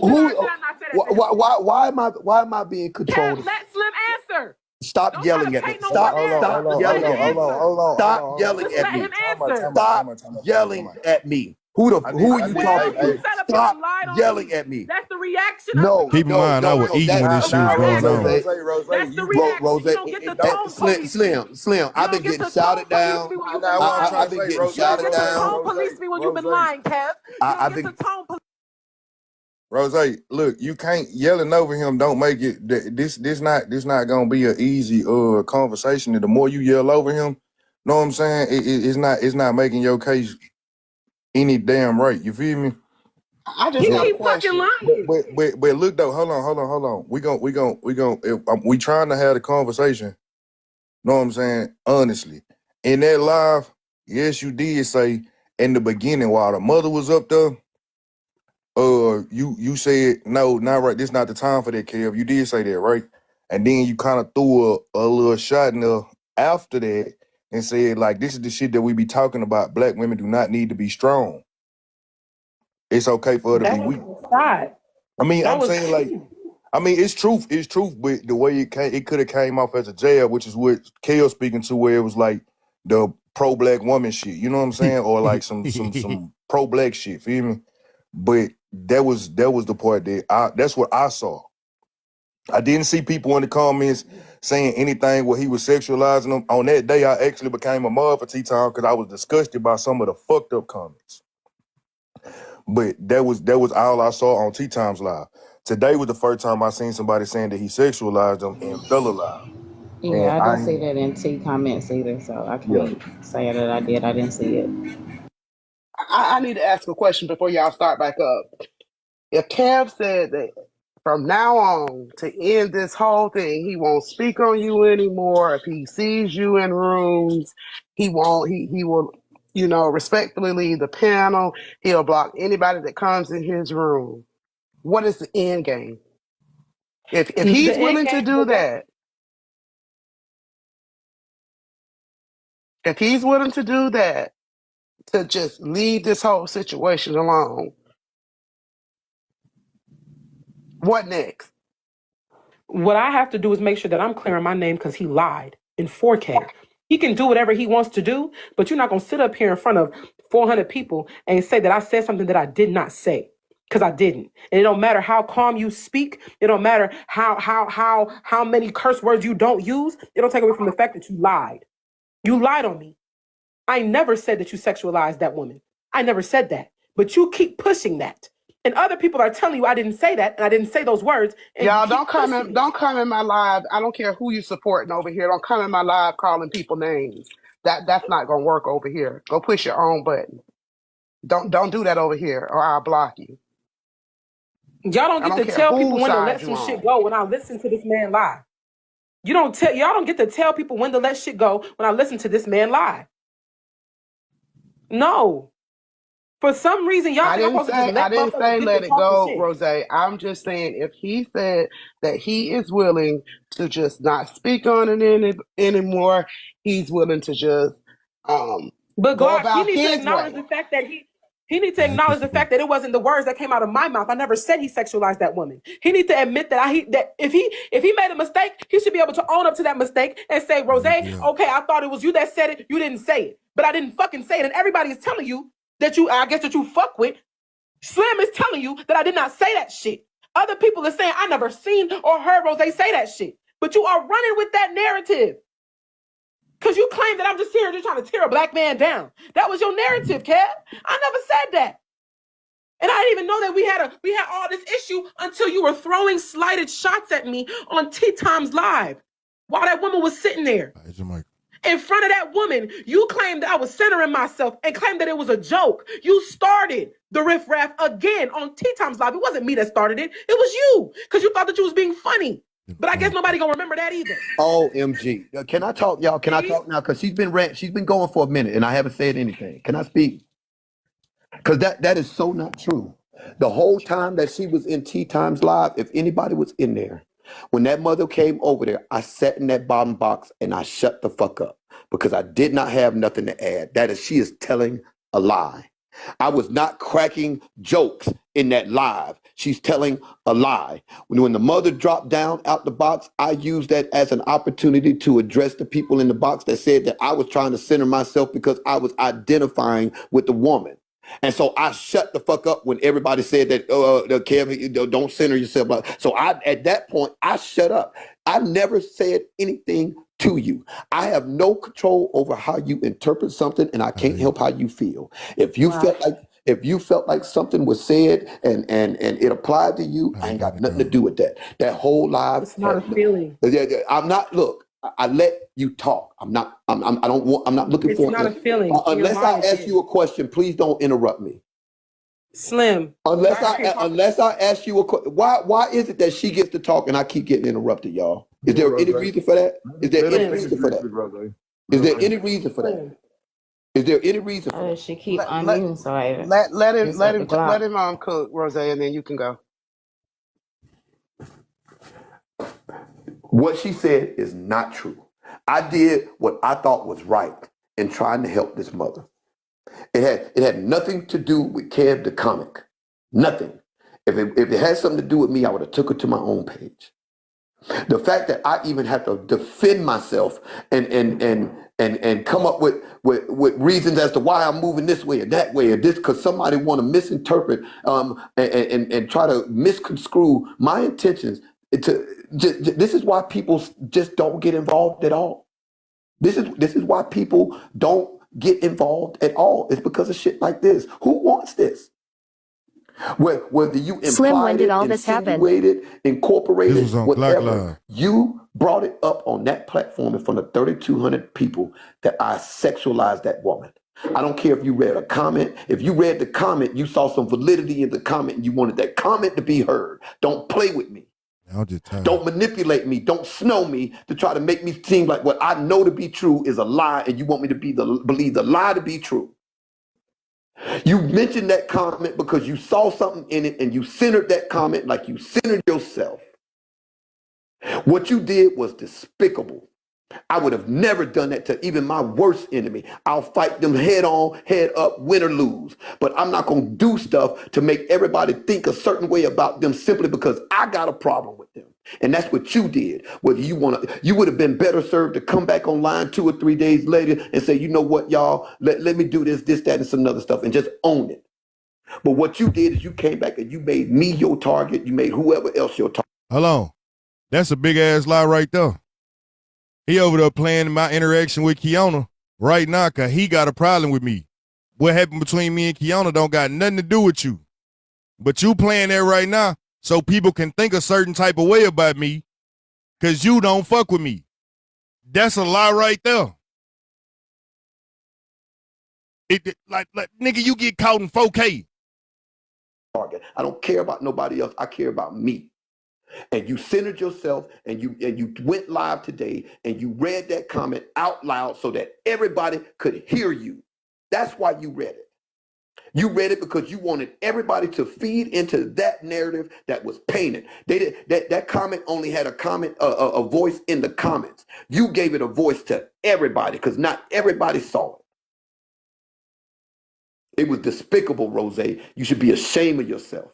S5: am I being controlled?
S4: Kev, let Slim answer.
S5: Stop yelling at me. Stop yelling at me. Stop yelling at me. Stop yelling at me. Who are you talking to? Stop yelling at me.
S4: That's the reaction.
S5: No.
S7: Keep in mind, I was eating when this shit was going on.
S4: That's the reaction. You don't get the tone.
S5: Slim. I've been getting shouted down. I've been getting shouted down.
S4: Tone police me when you've been lying, Kev.
S5: I've been.
S1: Rose, look, you can't yelling over him. Don't make it. This not gonna be an easy conversation. And the more you yell over him, know what I'm saying? It's not making your case any damn right. You feel me?
S6: I just got a question.
S1: But look though, hold on. We trying to have the conversation. Know what I'm saying? Honestly, in that live, yes, you did say in the beginning while the mother was up there. You said no, not right. This not the time for that, Kev. You did say that, right? And then you kind of threw a little shot in there after that and said, like, this is the shit that we be talking about. Black women do not need to be strong. It's okay for her to be weak. I mean, I'm saying like, I mean, it's truth, but the way it could have came off as a jab, which is what Kale speaking to, where it was like the pro-black woman shit. You know what I'm saying? Or like some pro-black shit. Feel me? But that was the part that that's what I saw. I didn't see people in the comments saying anything where he was sexualizing them. On that day, I actually became a mother for T-Time because I was disgusted by some of the fucked up comments. But that was all I saw on T-Time's Live. Today was the first time I seen somebody saying that he sexualized them in Bella Live.
S3: Yeah, I didn't see that in T comments either, so I can't say that I did. I didn't see it.
S6: I need to ask a question before y'all start back up. If Kev said that from now on to end this whole thing, he won't speak on you anymore. If he sees you in rooms, he won't. He will, respectfully leave the panel. He'll block anybody that comes in his room. What is the end game? If
S4: The
S6: he's
S4: end
S6: willing to
S4: game,
S6: do that, if he's willing to do that, to just leave this whole situation alone, what next?
S4: what I have to do is make sure that I'm clearing my name because he lied in 4K. He can do whatever he wants to do, but you're not going to sit up here in front of 400 people and say that I said something that I did not say, because I didn't. And it don't matter how calm you speak. It don't matter how many curse words you don't use. It don't take away from the fact that you lied. You lied on me. I never said that you sexualized that woman. I never said that. But you keep pushing that. And other people are telling you I didn't say that and I didn't say those words. And
S6: Y'all
S4: you keep pushing it.
S6: don't come in my live. I don't care who you supporting over here. Don't come in my live calling people names. That's not gonna work over here. Go push your own button. Don't do that over here, or I'll block you.
S4: Y'all don't
S6: I
S4: get
S6: don't
S4: to
S6: care
S4: tell people
S6: whose
S4: when to
S6: side
S4: let
S6: you
S4: some shit
S6: on.
S4: go when I listen to this man lie. Y'all don't get to tell people when to let shit go when I listen to this man lie. No. For some reason, y'all think I'm supposed to just
S6: I
S4: let
S6: didn't
S4: motherfuckers
S6: say
S4: get to
S6: let it
S4: talking
S6: go,
S4: shit.
S6: Rose. I'm just saying if he said that he is willing to just not speak on it anymore, he's willing to just
S4: But
S6: go
S4: God, he
S6: about
S4: needs to
S6: his
S4: acknowledge
S6: way.
S4: the fact that he needs to
S7: Nah, he
S4: acknowledge
S7: pushed
S4: the
S7: it back.
S4: fact that it wasn't the words that came out of my mouth. I never said he sexualized that woman. He needs to admit that if he made a mistake, he should be able to own up to that mistake and say, Rose,
S7: Leave it out.
S4: okay, I thought it was you that said it. You didn't say it, but I didn't fucking say it. And everybody is telling you that I guess that you fuck with. Slim is telling you that I did not say that shit. Other people are saying I never seen or heard Rose say that shit. But you are running with that narrative. Because you claim that I'm just here just trying to tear a black man down. That was your narrative, Kev. I never said that. And I didn't even know that we had all this issue until you were throwing slighted shots at me on Tea Times Live while that woman was sitting there.
S7: Hey, Jamaica.
S4: In front of that woman, you claimed that I was centering myself and claimed that it was a joke. You started the riffraff again on Tea Times Live. It wasn't me that started it. It was you, because you thought that you was being funny. But I guess nobody gonna remember that either.
S5: OMG. Can I talk, y'all? Can I talk now? Because she's been going for a minute and I haven't said anything. Can I speak? Because that is so not true. The whole time that she was in Tea Times Live, if anybody was in there, when that mother came over there, I sat in that bottom box and I shut the fuck up because I did not have nothing to add. That is, she is telling a lie. I was not cracking jokes in that live. She's telling a lie. When the mother dropped down out the box, I used that as an opportunity to address the people in the box that said that I was trying to center myself because I was identifying with the woman. And so I shut the fuck up when everybody said that, Kevin, don't center yourself. So at that point, I shut up. I never said anything to you. I have no control over how you interpret something, and I can't help how you feel. If you felt like something was said and it applied to you, I ain't got nothing to do with that. That whole live.
S4: It's not a feeling.
S5: I'm not. Look, I let you talk. I'm not. I don't want. I'm not looking for.
S4: It's not a feeling.
S5: Unless I ask you a question, please don't interrupt me.
S4: Slim.
S5: Unless I ask you a question, why is it that she gets to talk and I keep getting interrupted, y'all? Is there any reason for that? Is there any reason for that? Is there any reason for that? Is there any reason for that?
S3: She keep unmuting, so I
S6: let him cook, Rose, and then you can go.
S5: What she said is not true. I did what I thought was right in trying to help this mother. It had nothing to do with Kevdacomic. Nothing. If it had something to do with me, I would have took her to my own page. The fact that I even have to defend myself and come up with reasons as to why I'm moving this way or that way or this, because somebody want to misinterpret and try to misconstrue my intentions. This is why people just don't get involved at all. This is why people don't get involved at all. It's because of shit like this. Who wants this? Whether you
S8: Slim, when
S5: implied
S8: did
S5: it,
S8: all this happen?
S5: insinuated, incorporated,
S7: This was on Black
S5: whatever,
S7: Live.
S5: you brought it up on that platform in front of 3,200 people that I sexualized that woman. I don't care if you read a comment. If you read the comment, you saw some validity in the comment and you wanted that comment to be heard. Don't play with me.
S7: I'm just tired.
S5: Don't manipulate me. Don't snow me to try to make me seem like what I know to be true is a lie and you want me to believe the lie to be true. You mentioned that comment because you saw something in it and you centered that comment like you centered yourself. What you did was despicable. I would have never done that to even my worst enemy. I'll fight them head on, head up, win or lose. But I'm not going to do stuff to make everybody think a certain way about them simply because I got a problem with them. And that's what you did. Whether you would have been better served to come back online 2 or 3 days later and say, you know what, y'all, let me do this, that, and some other stuff and just own it. But what you did is you came back and you made me your target. You made whoever else your target.
S7: Hold on. That's a big ass lie right there. He over there playing my interaction with Kiana right now because he got a problem with me. What happened between me and Kiana don't got nothing to do with you. But you playing that right now so people can think a certain type of way about me because you don't fuck with me. That's a lie right there. Like nigga, you get caught in 4K.
S5: Target. I don't care about nobody else. I care about me. And you centered yourself and you went live today and you read that comment out loud so that everybody could hear you. That's why you read it. You read it because you wanted everybody to feed into that narrative that was painted. That comment only had a voice in the comments. You gave it a voice to everybody because not everybody saw it. It was despicable, Rose. You should be ashamed of yourself.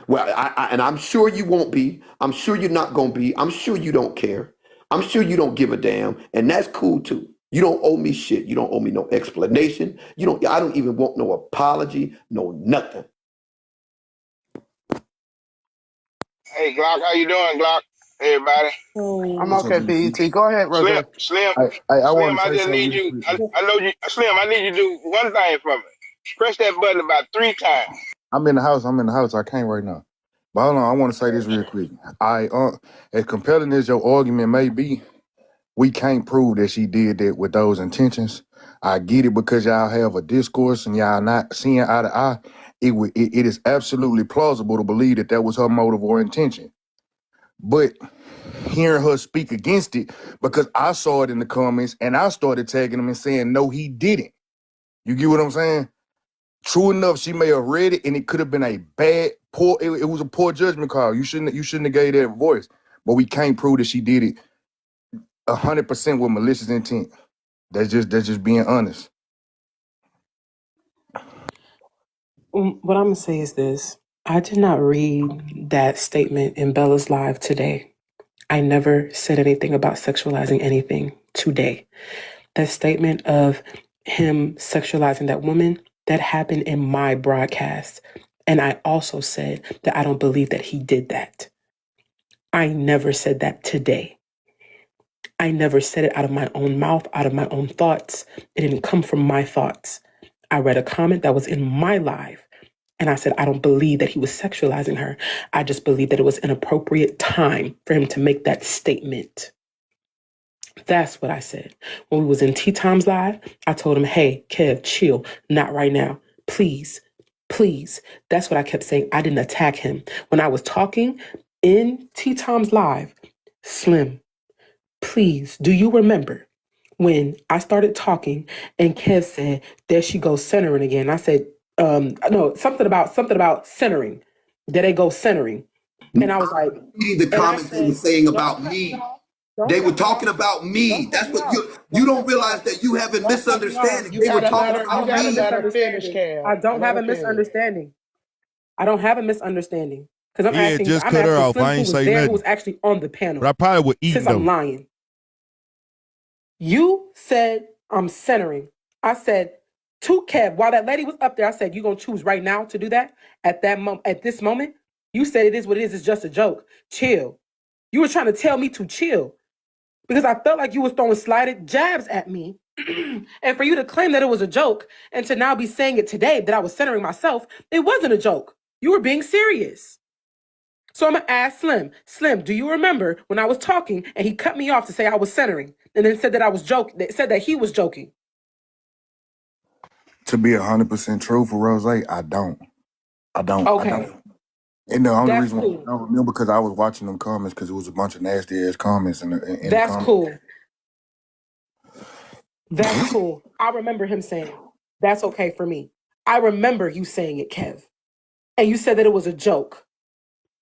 S5: Well, and I'm sure you won't be. I'm sure you're not going to be. I'm sure you don't care. I'm sure you don't give a damn. And that's cool, too. You don't owe me shit. You don't owe me no explanation. I don't even want no apology, no nothing.
S8: Hey, Glock, how you doing, Glock? Hey, everybody.
S6: I'm okay, BET. Go ahead, Rose.
S8: Slim,
S9: I want
S8: Slim,
S9: to
S8: I
S9: say
S8: just
S9: something
S8: need
S9: real
S8: you.
S9: quick.
S8: I know you, Slim. I need you to do one thing for me. Press that button about 3 times.
S9: I'm in the house. I can't right now. But hold on, I want to say this real quick. As compelling as your argument may be, we can't prove that she did that with those intentions. I get it because y'all have a discourse and y'all not seeing eye to eye. It is absolutely plausible to believe that was her motive or intention. But hearing her speak against it, because I saw it in the comments and I started tagging him and saying, no, he didn't. You get what I'm saying? True enough, she may have read it and it could have been a poor, it was a poor judgment call. You shouldn't have gave that voice. But we can't prove that she did it 100% with malicious intent. That's just being honest.
S4: What I'm going to say is this. I did not read that statement in Bella's live today. I never said anything about sexualizing anything today. That statement of him sexualizing that woman, that happened in my broadcast. And I also said that I don't believe that he did that. I never said that today. I never said it out of my own mouth, out of my own thoughts. It didn't come from my thoughts. I read a comment that was in my live, and I said, I don't believe that he was sexualizing her. I just believe that it was an appropriate time for him to make that statement. That's what I said. When we was in Tea Times Live, I told him, hey, Kev, chill, not right now. Please, please. That's what I kept saying. I didn't attack him. When I was talking in Tea Times Live, Slim, please, do you remember when I started talking and Kev said, there she goes centering again. I said, no, something about centering. There they go centering. And I was like,
S5: Reading the comments they were saying about me. They were talking about me. That's what you don't realize that you have a misunderstanding. They were talking about me.
S6: You gotta finish, Kev.
S4: I don't have a misunderstanding. I don't have a misunderstanding. Because I'm
S7: Yeah,
S4: asking,
S7: just
S4: I'm
S7: cut her
S4: asking
S7: off.
S4: Slim
S7: I
S4: who
S7: ain't
S4: was
S7: say
S4: there, who
S7: nothing.
S4: was actually on the panel.
S7: But I probably would eat
S4: Since
S7: though.
S4: I'm lying. You said I'm centering. I said to Kev, while that lady was up there, I said, you gonna choose right now to do that? At this moment? You said it is what it is, it's just a joke. Chill. You were trying to tell me to chill. Because I felt like you was throwing slighted jabs at me. And for you to claim that it was a joke and to now be saying it today that I was centering myself, it wasn't a joke. You were being serious. So I'm gonna ask Slim. Slim, do you remember when I was talking and he cut me off to say I was centering, and then said that I was joking? Said that he was joking.
S9: To be 100% truthful, Rose, I don't.
S4: Okay,
S9: And the only
S4: that's
S9: reason why I
S4: cool.
S9: don't remember because I was watching them comments because it was a bunch of nasty ass comments in the
S4: That's
S9: comments.
S4: cool. That's cool. I remember him saying, that's okay for me. I remember you saying it, Kev. And you said that it was a joke.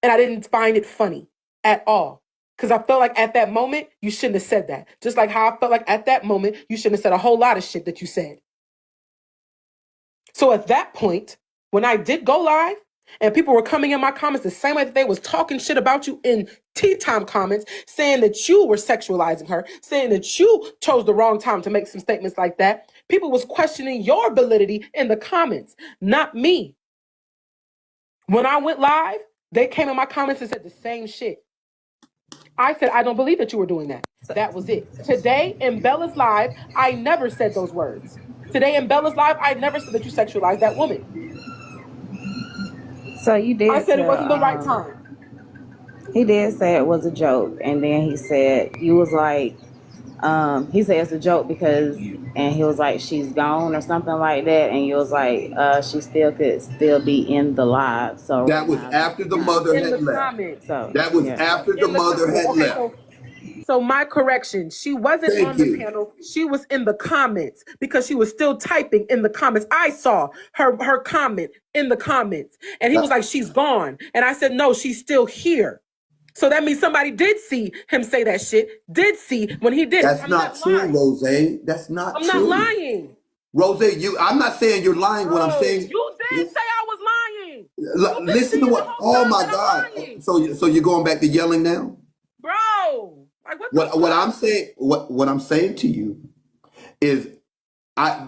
S4: And I didn't find it funny at all. Because I felt like at that moment, you shouldn't have said that. Just like how I felt like at that moment, you shouldn't have said a whole lot of shit that you said. So at that point, when I did go live, and people were coming in my comments the same way that they was talking shit about you in tea time comments, saying that you were sexualizing her, saying that you chose the wrong time to make some statements like that, people was questioning your validity in the comments, not me. When I went live, they came in my comments and said the same shit. I said, I don't believe that you were doing that. That was it. Today in Bella's live, I never said those words. Today in Bella's live, I never said that you sexualized that woman.
S3: So you did
S4: I said it wasn't the right
S3: tell,
S4: time.
S3: he did say it was a joke, and then he said you was like, he said it's a joke because, and he was like, she's gone or something like that, and you was like, she still could still be in the live. So
S5: That was after the mother
S4: In
S5: had
S4: the
S5: left.
S4: comments.
S3: So
S5: That was
S3: yeah.
S5: after the
S4: In the
S5: mother had
S4: okay,
S5: left.
S4: so my correction, she wasn't
S5: Thank
S4: on the
S5: you.
S4: panel. She was in the comments because she was still typing in the comments. I saw her comment in the comments, and he was like, she's gone. And I said, no, she's still here. So that means somebody did see him say that shit, did see when he did it.
S5: That's
S4: I'm
S5: not true,
S4: lying.
S5: Rose. That's not
S4: I'm
S5: true.
S4: not lying.
S5: Rose, I'm not saying you're lying. What I'm
S4: Bro,
S5: saying,
S4: you did say I was lying. You've been
S5: listen to
S4: saying
S5: what.
S4: the whole
S5: Oh
S4: time
S5: my
S4: that I'm
S5: God!
S4: lying.
S5: So you're going back to yelling now?
S4: Bro, like what the
S5: What
S4: fuck?
S5: I'm saying, what I'm saying to you is,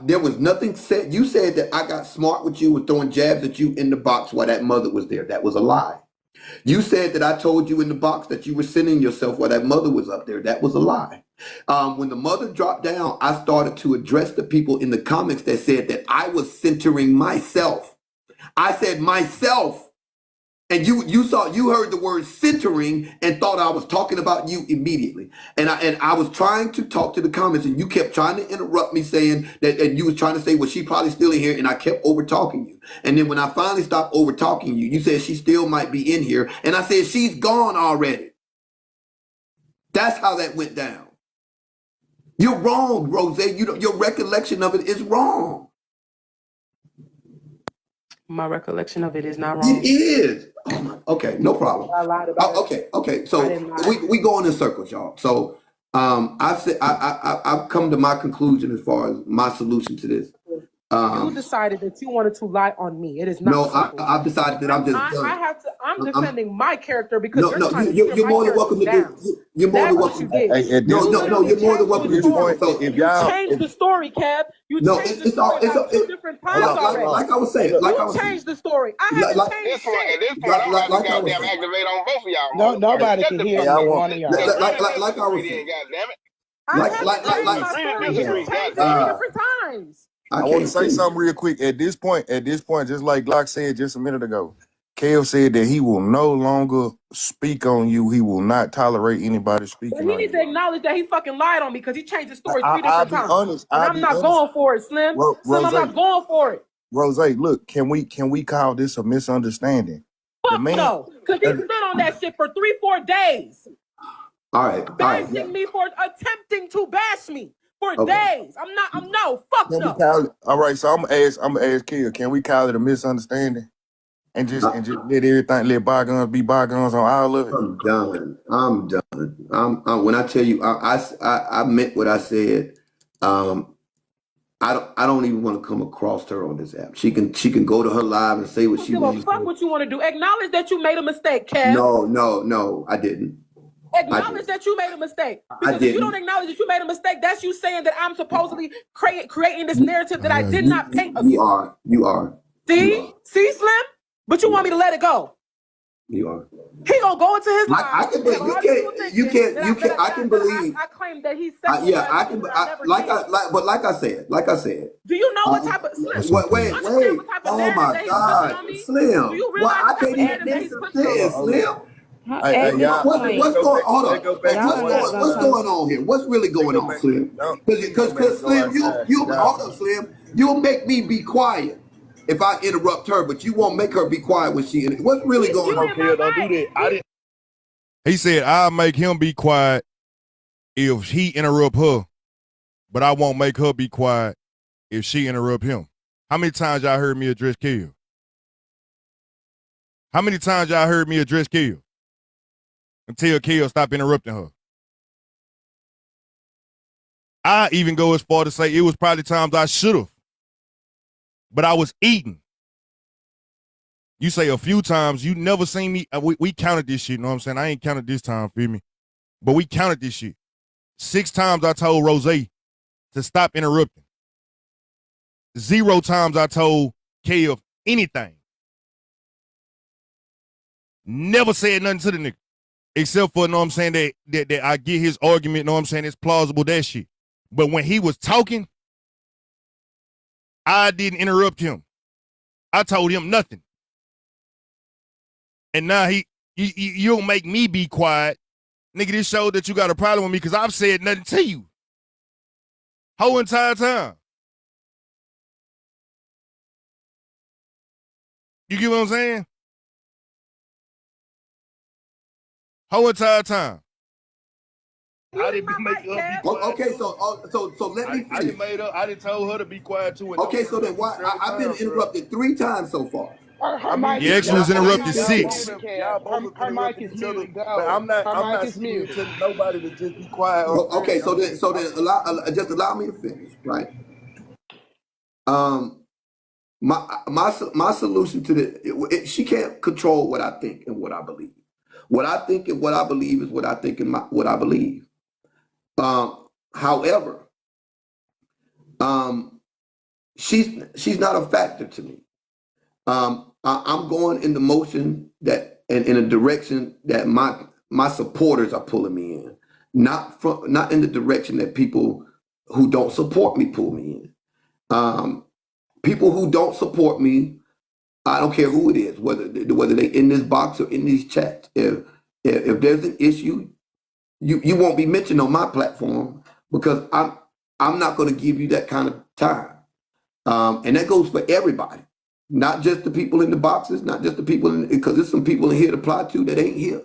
S5: there was nothing said. You said that I got smart with you and throwing jabs at you in the box while that mother was there. That was a lie. You said that I told you in the box that you were sending yourself while that mother was up there. That was a lie. When the mother dropped down, I started to address the people in the comments that said that I was centering myself. I said myself. And you heard the word centering and thought I was talking about you immediately. And I was trying to talk to the comments, and you kept trying to interrupt me, saying that, and you was trying to say, well, she probably still in here, and I kept over talking you. And then when I finally stopped over talking you, you said she still might be in here, and I said she's gone already. That's how that went down. You're wrong, Rose. Your recollection of it is wrong.
S4: My recollection of it is not wrong.
S5: It is. Oh my, okay, no problem.
S4: I lied about it.
S5: Okay.
S4: I
S5: So
S4: didn't lie.
S5: we going in circles, y'all. So I said I've come to my conclusion as far as my solution to this.
S4: You decided that you wanted to lie on me. It is not
S5: No,
S4: simple.
S5: I've decided that I'm just done.
S4: I'm defending my character because
S5: No,
S4: you're trying to
S5: you're
S4: tear
S5: more
S4: my
S5: than welcome
S4: character
S5: to
S4: down.
S5: do. You're more
S4: That's
S5: than
S4: what
S5: welcome.
S4: you did.
S9: At this
S5: No, you're more than welcome to do so. So
S9: if
S4: You
S9: y'all,
S4: changed the story, Kev. You
S5: no,
S4: changed the
S5: it's all
S4: story about 2 different times already.
S5: like I was saying. Like I
S4: You
S5: was saying.
S4: changed the story. I
S5: Like,
S4: haven't
S5: like,
S8: At
S4: changed
S8: this point,
S4: shit.
S8: I'm about to
S5: like I was
S8: goddamn
S5: saying.
S8: activate on both of y'all.
S6: No, nobody
S8: Shut
S6: can
S8: the
S6: hear
S8: fuck
S9: Hey,
S8: up.
S6: one of y'all.
S5: Like I was
S8: Disagree
S5: saying.
S8: then, goddamn it.
S4: I
S5: Like
S4: haven't changed my
S8: Agree to
S4: story. You
S8: disagree,
S4: just changed it
S8: goddamn
S4: 2
S8: it.
S4: different times.
S5: I
S9: I want to
S5: can't
S9: say
S5: see.
S9: something real quick. At this point, just like Glock said just a minute ago, Kev said that he will no longer speak on you. He will not tolerate anybody
S4: But
S9: speaking
S4: he
S9: on
S4: needs to
S9: you.
S4: acknowledge that he fucking lied on me because he changed the story 3
S9: I'll
S4: different
S9: be
S4: times.
S9: honest.
S4: And I'm not going for it, Slim. Slim, I'm not going for it.
S9: Rose, look, can we call this a misunderstanding? The
S4: Fuck
S9: man,
S4: no. Because he stood on that shit for 3-4 days.
S5: All right.
S4: Bashing me for attempting to bash me for
S5: Okay.
S4: days. Fuck
S9: can we
S4: no.
S9: call it? All right, so I'm gonna ask Kill, can we call it a misunderstanding? And just let bygones be bygones on all of it.
S5: I'm done. When I tell you, I meant what I said. I don't even want to come across her on this app. She can go to her live and say what she
S4: Give a
S5: wants.
S4: fuck what you want to do. Acknowledge that you made a mistake, Kev.
S5: No, I didn't.
S4: Acknowledge that you made a mistake. Because if you don't acknowledge that you made a mistake, that's you saying that I'm supposedly creating this narrative that I did not paint of you.
S5: You are.
S4: See, Slim? But you want me to let it go.
S5: You are.
S4: He gonna go into his life.
S5: I can believe I can believe.
S4: I claim that he's
S5: Yeah, I can. Like I said.
S4: Do you know what type of Slim?
S5: Wait.
S4: What type of
S5: Oh
S4: narrative
S5: my
S4: that he's pushing on
S5: God,
S4: me?
S5: Slim.
S4: Do you
S5: Well,
S4: realize
S5: I
S4: what type
S5: can't
S4: of
S5: even
S4: narrative that
S5: finish
S4: he's
S5: the
S4: pushing on me?
S5: sentence, Slim. Hey,
S3: At this
S5: y'all,
S3: point,
S5: what's going? Hold
S9: Let's
S5: on.
S9: go back
S3: y'all
S9: to
S3: are not gonna
S5: What's
S3: come.
S5: going on here? What's really
S9: let's
S5: going
S9: go
S5: on,
S9: back.
S5: Slim?
S9: No, please go back
S5: Because
S9: and go
S5: Slim,
S9: outside.
S5: hold
S9: Y'all,
S5: on, Slim. You'll make me be quiet if I interrupt her, but you won't make her be quiet when she. What's really going
S9: come on,
S5: on?
S9: Kill, don't do that. I didn't.
S7: He said, I'll make him be quiet if he interrupt her, but I won't make her be quiet if she interrupt him. How many times y'all heard me address Kill? How many times y'all heard me address Kill? Until Kill stop interrupting her. I even go as far to say it was probably times I should have, but I was eating. You say a few times, you never seen me. We counted this shit, you know what I'm saying? I ain't counted this time, feel me? But we counted this shit. 6 times I told Rose to stop interrupting. 0 times I told Kev anything. Never said nothing to the nigga. Except for, you know what I'm saying, that I get his argument, you know what I'm saying, it's plausible, that shit. But when he was talking, I didn't interrupt him. I told him nothing. And now you don't make me be quiet. Nigga, this showed that you got a problem with me because I've said nothing to you. Whole entire time. You get what I'm saying? Whole entire time.
S9: I didn't make her be quiet.
S5: Okay, so let me
S9: I
S5: finish.
S9: didn't made her. I didn't told her to be quiet too.
S5: Okay, so then why? I've been interrupted 3 times so far.
S6: Her mic
S7: You
S6: is
S7: actually was
S6: muted.
S7: interrupted
S6: Y'all
S7: 6.
S6: both been
S9: Y'all both
S6: Her mic is
S9: each other,
S6: muted.
S9: but
S6: Go.
S9: I'm not.
S6: Her
S9: I'm
S6: mic
S9: not
S6: is
S9: sitting here
S6: muted.
S9: telling nobody to just be quiet.
S5: Okay, so then just allow me to finish, right? My solution to she can't control what I think and what I believe. What I think and what I believe is what I think and what I believe. However, she's not a factor to me. I'm going in the motion that and in a direction that my supporters are pulling me in, not in the direction that people who don't support me pull me in. People who don't support me, I don't care who it is, whether they in this box or in these chats. If there's an issue, you won't be mentioned on my platform because I'm not going to give you that kind of time. And that goes for everybody, not just the people in the boxes, not just the people because there's some people in here to apply to that ain't here.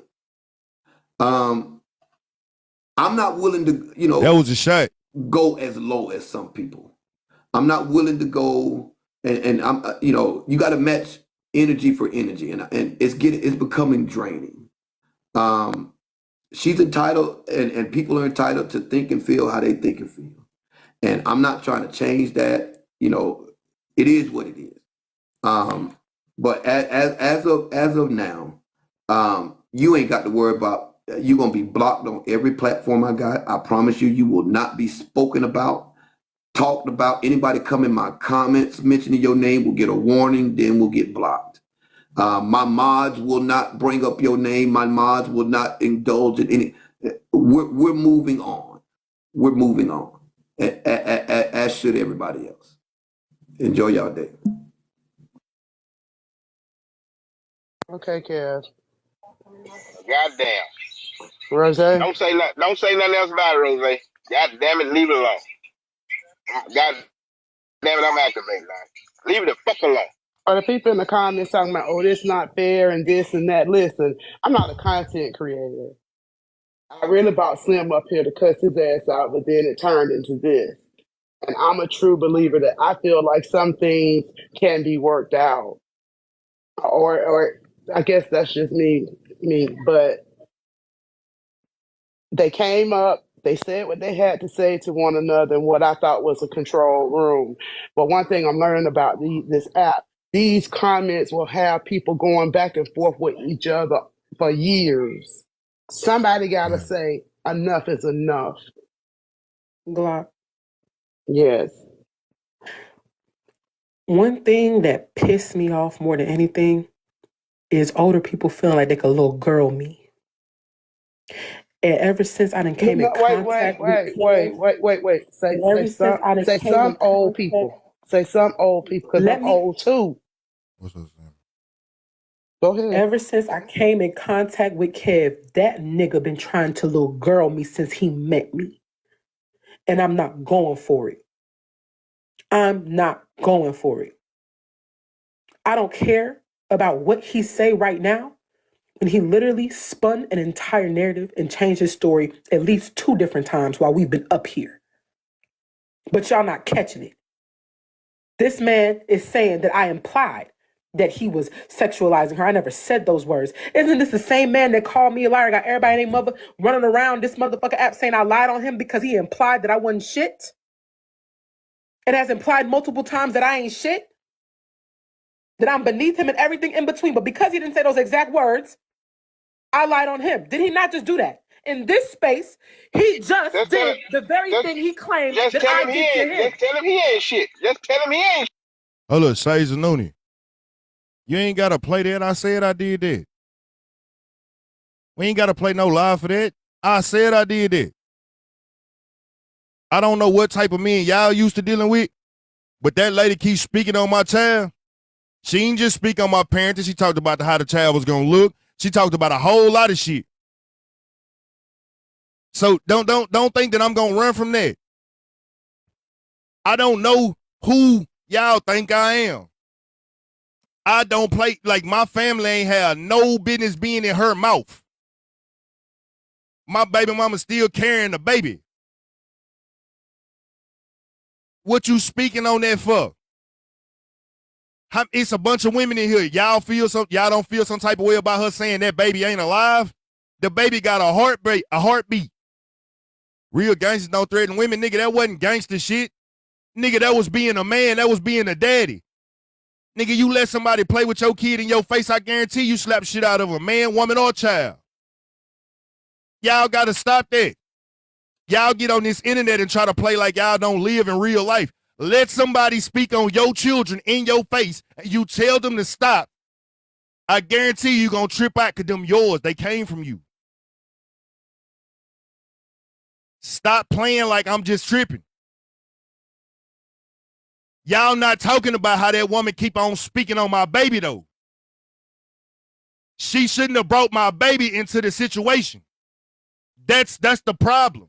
S5: I'm not willing to,
S7: That was a shot.
S5: go as low as some people. I'm not willing to go and I'm, you got to match energy for energy, and it's becoming draining. She's entitled, and people are entitled to think and feel how they think and feel, and I'm not trying to change that. It is what it is. But as of now, you ain't got to worry about. You're gonna be blocked on every platform I got. I promise you, you will not be spoken about, talked about. Anybody come in my comments mentioning your name will get a warning, then will get blocked. My mods will not bring up your name. My mods will not indulge in any. We're moving on. We're moving on, as should everybody else. Enjoy y'all day.
S6: Okay, Kev.
S8: Goddamn.
S6: Rose.
S8: Don't say nothing else about it, Rose. God damn it, leave it alone. God damn it, I'm activating now. Leave it the fuck alone.
S6: Or the people in the comments talking about, oh, this not fair and this and that. Listen, I'm not a content creator. I really brought Slim up here to cuss his ass out, but then it turned into this. And I'm a true believer that I feel like some things can be worked out. Or I guess that's just me. But they came up, they said what they had to say to one another in what I thought was a controlled room. But one thing I'm learning about this app, these comments will have people going back and forth with each other for years. Somebody got to say, enough is enough.
S4: Glock.
S6: Yes.
S4: One thing that pissed me off more than anything is older people feeling like they could little girl me. And ever since I done came in contact with
S6: Wait.
S4: and ever since I done
S6: Say
S4: came
S6: some
S4: in
S6: old
S4: contact,
S6: people. Say some old people, because
S4: let
S6: I'm
S4: me
S6: old too.
S7: What's up, Sam?
S6: Go ahead.
S4: Ever since I came in contact with Kev, that nigga been trying to little girl me since he met me. And I'm not going for it. I'm not going for it. I don't care about what he say right now. And he literally spun an entire narrative and changed his story at least 2 different times while we've been up here. But y'all not catching it. This man is saying that I implied that he was sexualizing her. I never said those words. Isn't this the same man that called me a liar, got everybody and their mother running around this motherfucker app saying I lied on him because he implied that I wasn't shit? It has implied multiple times that I ain't shit, that I'm beneath him and everything in between. But because he didn't say those exact words, I lied on him. Did he not just do that? In this space, he just did the very thing he claimed that I did to him.
S8: Just tell him he ain't shit. Just tell him he ain't shit.
S7: Oh, look, Say Zanoni. You ain't got to play that. I said I did that. We ain't got to play no lie for that. I said I did that. I don't know what type of men y'all used to dealing with, but that lady keeps speaking on my child. She ain't just speak on my parenting. She talked about how the child was going to look. She talked about a whole lot of shit. So don't think that I'm going to run from that. I don't know who y'all think I am. I don't play, like my family ain't have no business being in her mouth. My baby mama still carrying the baby. What you speaking on that for? It's a bunch of women in here. Y'all don't feel some type of way about her saying that baby ain't alive? The baby got a heartbeat. Real gangsters don't threaten women. Nigga, that wasn't gangster shit. Nigga, that was being a man. That was being a daddy. Nigga, you let somebody play with your kid in your face, I guarantee you slap shit out of a man, woman, or child. Y'all gotta stop that. Y'all get on this internet and try to play like y'all don't live in real life. Let somebody speak on your children in your face and you tell them to stop. I guarantee you gonna trip out because them yours. They came from you. Stop playing like I'm just tripping. Y'all not talking about how that woman keep on speaking on my baby, though. She shouldn't have brought my baby into the situation. That's the problem.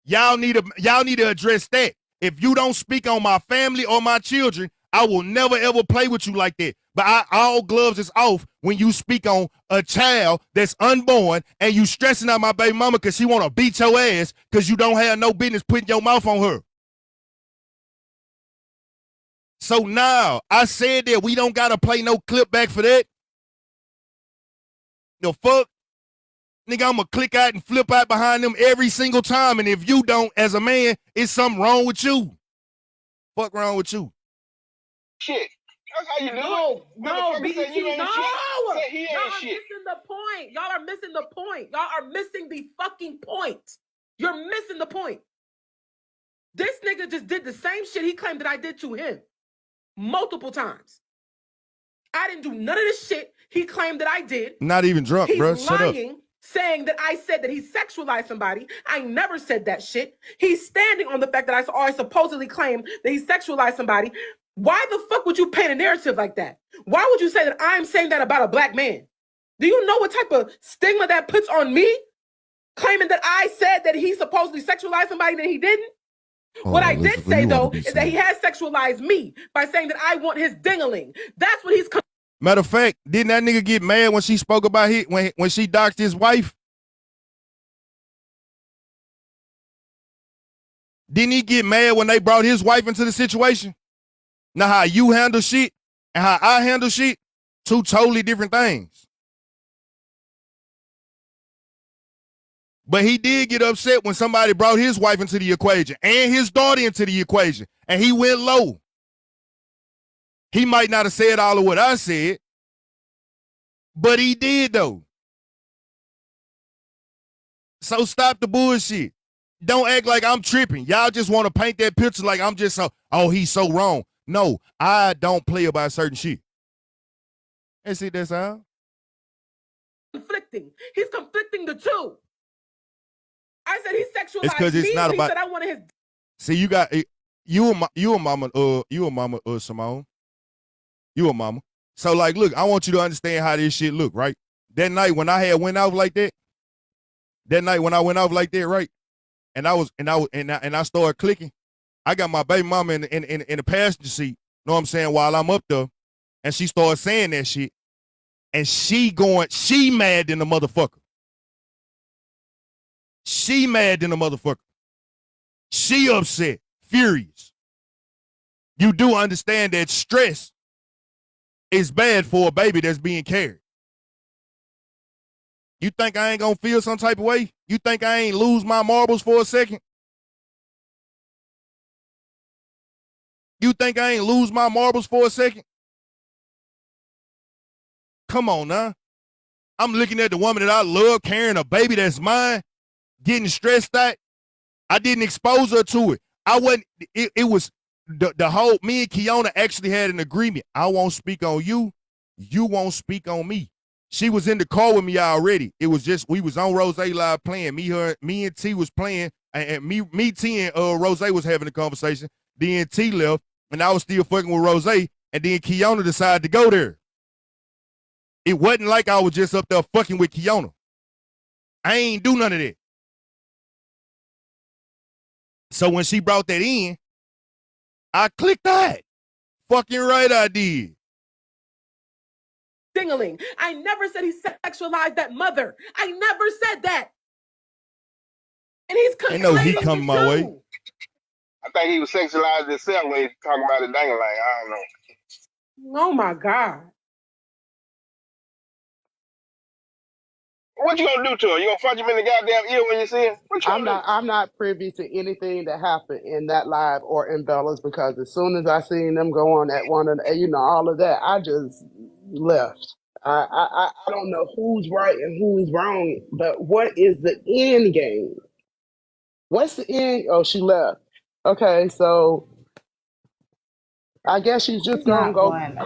S7: Y'all need to address that. If you don't speak on my family or my children, I will never ever play with you like that. But all gloves is off when you speak on a child that's unborn and you stressing out my baby mama because she want to beat your ass because you don't have no business putting your mouth on her. So now, I said that we don't got to play no clip back for that. The fuck? Nigga, I'm going to click out and flip out behind them every single time. And if you don't, as a man, it's something wrong with you. Fuck wrong with you?
S8: Shit. That's how you do
S4: No,
S8: it.
S4: no, BET, no.
S8: He ain't
S4: Y'all are
S8: shit.
S4: missing the point. Y'all are missing the point. Y'all are missing the fucking point. You're missing the point. This nigga just did the same shit he claimed that I did to him multiple times. I didn't do none of this shit he claimed that I did.
S7: Not even drunk, bro. Shut up.
S4: He's lying, saying that I said that he sexualized somebody. I never said that shit. He's standing on the fact that I supposedly claimed that he sexualized somebody. Why the fuck would you paint a narrative like that? Why would you say that I'm saying that about a black man? Do you know what type of stigma that puts on me? Claiming that I said that he supposedly sexualized somebody that he didn't? What I did say, though, is that he has sexualized me by saying that I want his ding-a-ling. That's what he's...
S7: Matter of fact, didn't that nigga get mad when she spoke about when she doxed his wife? Didn't he get mad when they brought his wife into the situation? Now how you handle shit and how I handle shit, 2 totally different things. But he did get upset when somebody brought his wife into the equation and his daughter into the equation, and he went low. He might not have said all of what I said, but he did, though. So stop the bullshit. Don't act like I'm tripping. Y'all just want to paint that picture like I'm just he's so wrong. No, I don't play about certain shit. And see, that's how.
S4: Conflicting. He's conflicting the two. I said he sexualized
S7: it's because it's not
S4: me,
S7: about.
S4: He said I wanted his.
S7: See, you got you a mama Simone. You a mama. So like, look, I want you to understand how this shit look, right? That night when I had went out like that, right? And I started clicking. I got my baby mama in the passenger seat, know what I'm saying, while I'm up there, and she started saying that shit. And she mad than the motherfucker. She mad than the motherfucker. She upset, furious. You do understand that stress is bad for a baby that's being carried. You think I ain't gonna feel some type of way? You think I ain't lose my marbles for a second? You think I ain't lose my marbles for a second? Come on now. I'm looking at the woman that I love carrying a baby that's mine, getting stressed out. I didn't expose her to it. I wasn't, it was the whole, me and Kiona actually had an agreement. I won't speak on you. You won't speak on me. She was in the car with me already. It was just, we was on Rose Live playing. Me and T was playing, and me, T, and Rose was having a conversation. Then T left, and I was still fucking with Rose, and then Kiona decided to go there. It wasn't like I was just up there fucking with Kiona. I ain't do none of that. So when she brought that in, I clicked that. Fucking right I did.
S4: Dingling. I never said he sexualized that mother. I never said that. And he's
S7: I know he
S4: conflating
S7: coming
S4: the
S7: my way.
S4: two.
S8: I think he was sexualized himself when he talking about the dangling. I don't know.
S4: Oh my God.
S8: What you gonna do to her? You gonna punch him in the goddamn ear when you see him? What you gonna do?
S6: I'm not privy to anything that happened in that live or in Bella's, because as soon as I seen them go on that one, and all of that, I just left. I don't know who's right and who's wrong, but what is the end game? What's the end? Oh, she left. Okay, so I guess she's just
S3: It's
S6: gonna
S3: not
S6: go.
S3: going.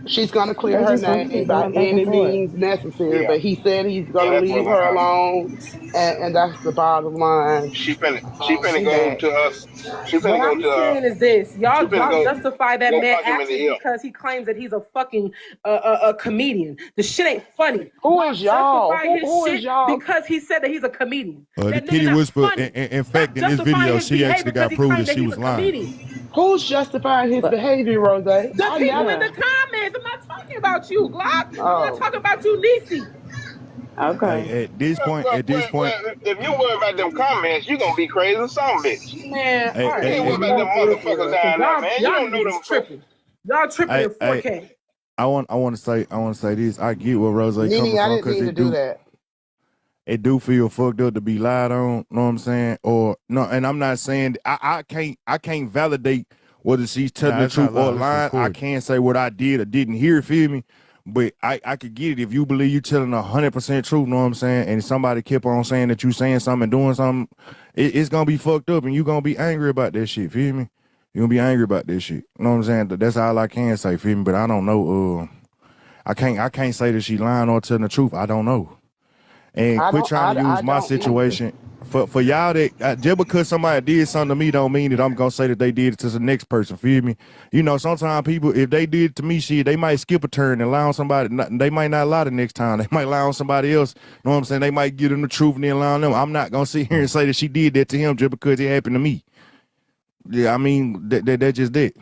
S6: She's gonna clear
S3: They
S6: her
S3: just gonna
S6: name
S3: keep
S6: by
S3: going back and
S6: any
S3: forth.
S6: means necessary.
S8: Yeah,
S6: But he said he's
S8: yeah,
S6: gonna
S8: that's what's
S6: leave
S8: gonna
S6: her
S8: happen.
S6: alone, and that's the bottom line.
S8: She finna
S3: She
S8: go
S3: back.
S8: to us. She
S4: What
S8: finna go
S4: I'm
S8: to
S4: saying is this:
S8: she
S4: y'all,
S8: finna
S4: y'all
S8: go
S4: justify that man
S8: punch him in the
S4: actions
S8: ear.
S4: because he claims that he's a fucking a comedian. The shit ain't funny.
S6: Who
S4: Y'all
S6: is y'all?
S4: justify his
S6: Who is
S4: shit
S6: y'all?
S4: because he said that he's a comedian.
S7: The
S4: That nigga
S7: kitty
S4: not
S7: whisper,
S4: funny.
S7: in
S4: Stop
S7: fact, in this
S4: justifying
S7: video,
S4: his
S7: she
S4: behavior
S7: actually
S4: because
S7: got
S4: he
S7: proved
S4: claimed
S7: that
S4: that
S7: she
S4: he's a
S7: was lying.
S4: comedian.
S6: Who's justifying his
S3: But
S6: behavior, Rose?
S4: The
S6: I
S4: people in
S6: never.
S4: the comments. I'm not talking about you, Glock. I'm not
S6: Oh,
S4: talking about you, Niecy.
S3: okay.
S7: Hey,
S8: Well, if you worry about them comments, you gonna be crazy some bitch.
S4: Man, all
S7: hey,
S8: You
S7: hey,
S4: right,
S8: ain't
S7: hey,
S8: worry
S4: man.
S8: about them
S4: For real,
S8: motherfuckers
S4: because
S8: down there, man. You
S4: y'all
S8: don't know
S4: niggas is
S8: them folks.
S4: tripping. Y'all tripping in 4K.
S7: I want to say this. I get where Rose coming
S6: Nene, I
S7: from,
S6: didn't
S7: because
S6: mean to do that.
S7: it do feel fucked up to be lied on, know what I'm saying? Or no, and I'm not saying I can't validate whether she's telling the truth or lying. I can't say what I did or didn't hear, feel me? But I could get it if you believe you telling 100% truth, know what I'm saying? And somebody kept on saying that you saying something and doing something, it's gonna be fucked up and you gonna be angry about that shit, feel me? You gonna be angry about this shit. You know what I'm saying? That's all I can say, feel me? But I don't know, I can't say that she lying or telling the truth. I don't know. And quit trying to use
S6: I
S7: my
S6: don't either.
S7: situation for y'all that just because somebody did something to me don't mean that I'm gonna say that they did it to the next person. Feel me? You know, sometimes people, if they did it to me, shit, they might skip a turn and lie on somebody. They might not lie the next time. They might lie on somebody else. You know what I'm saying? They might give them the truth and then lie on them. I'm not gonna sit here and say that she did that to him just because it happened to me. Yeah, I mean that just did.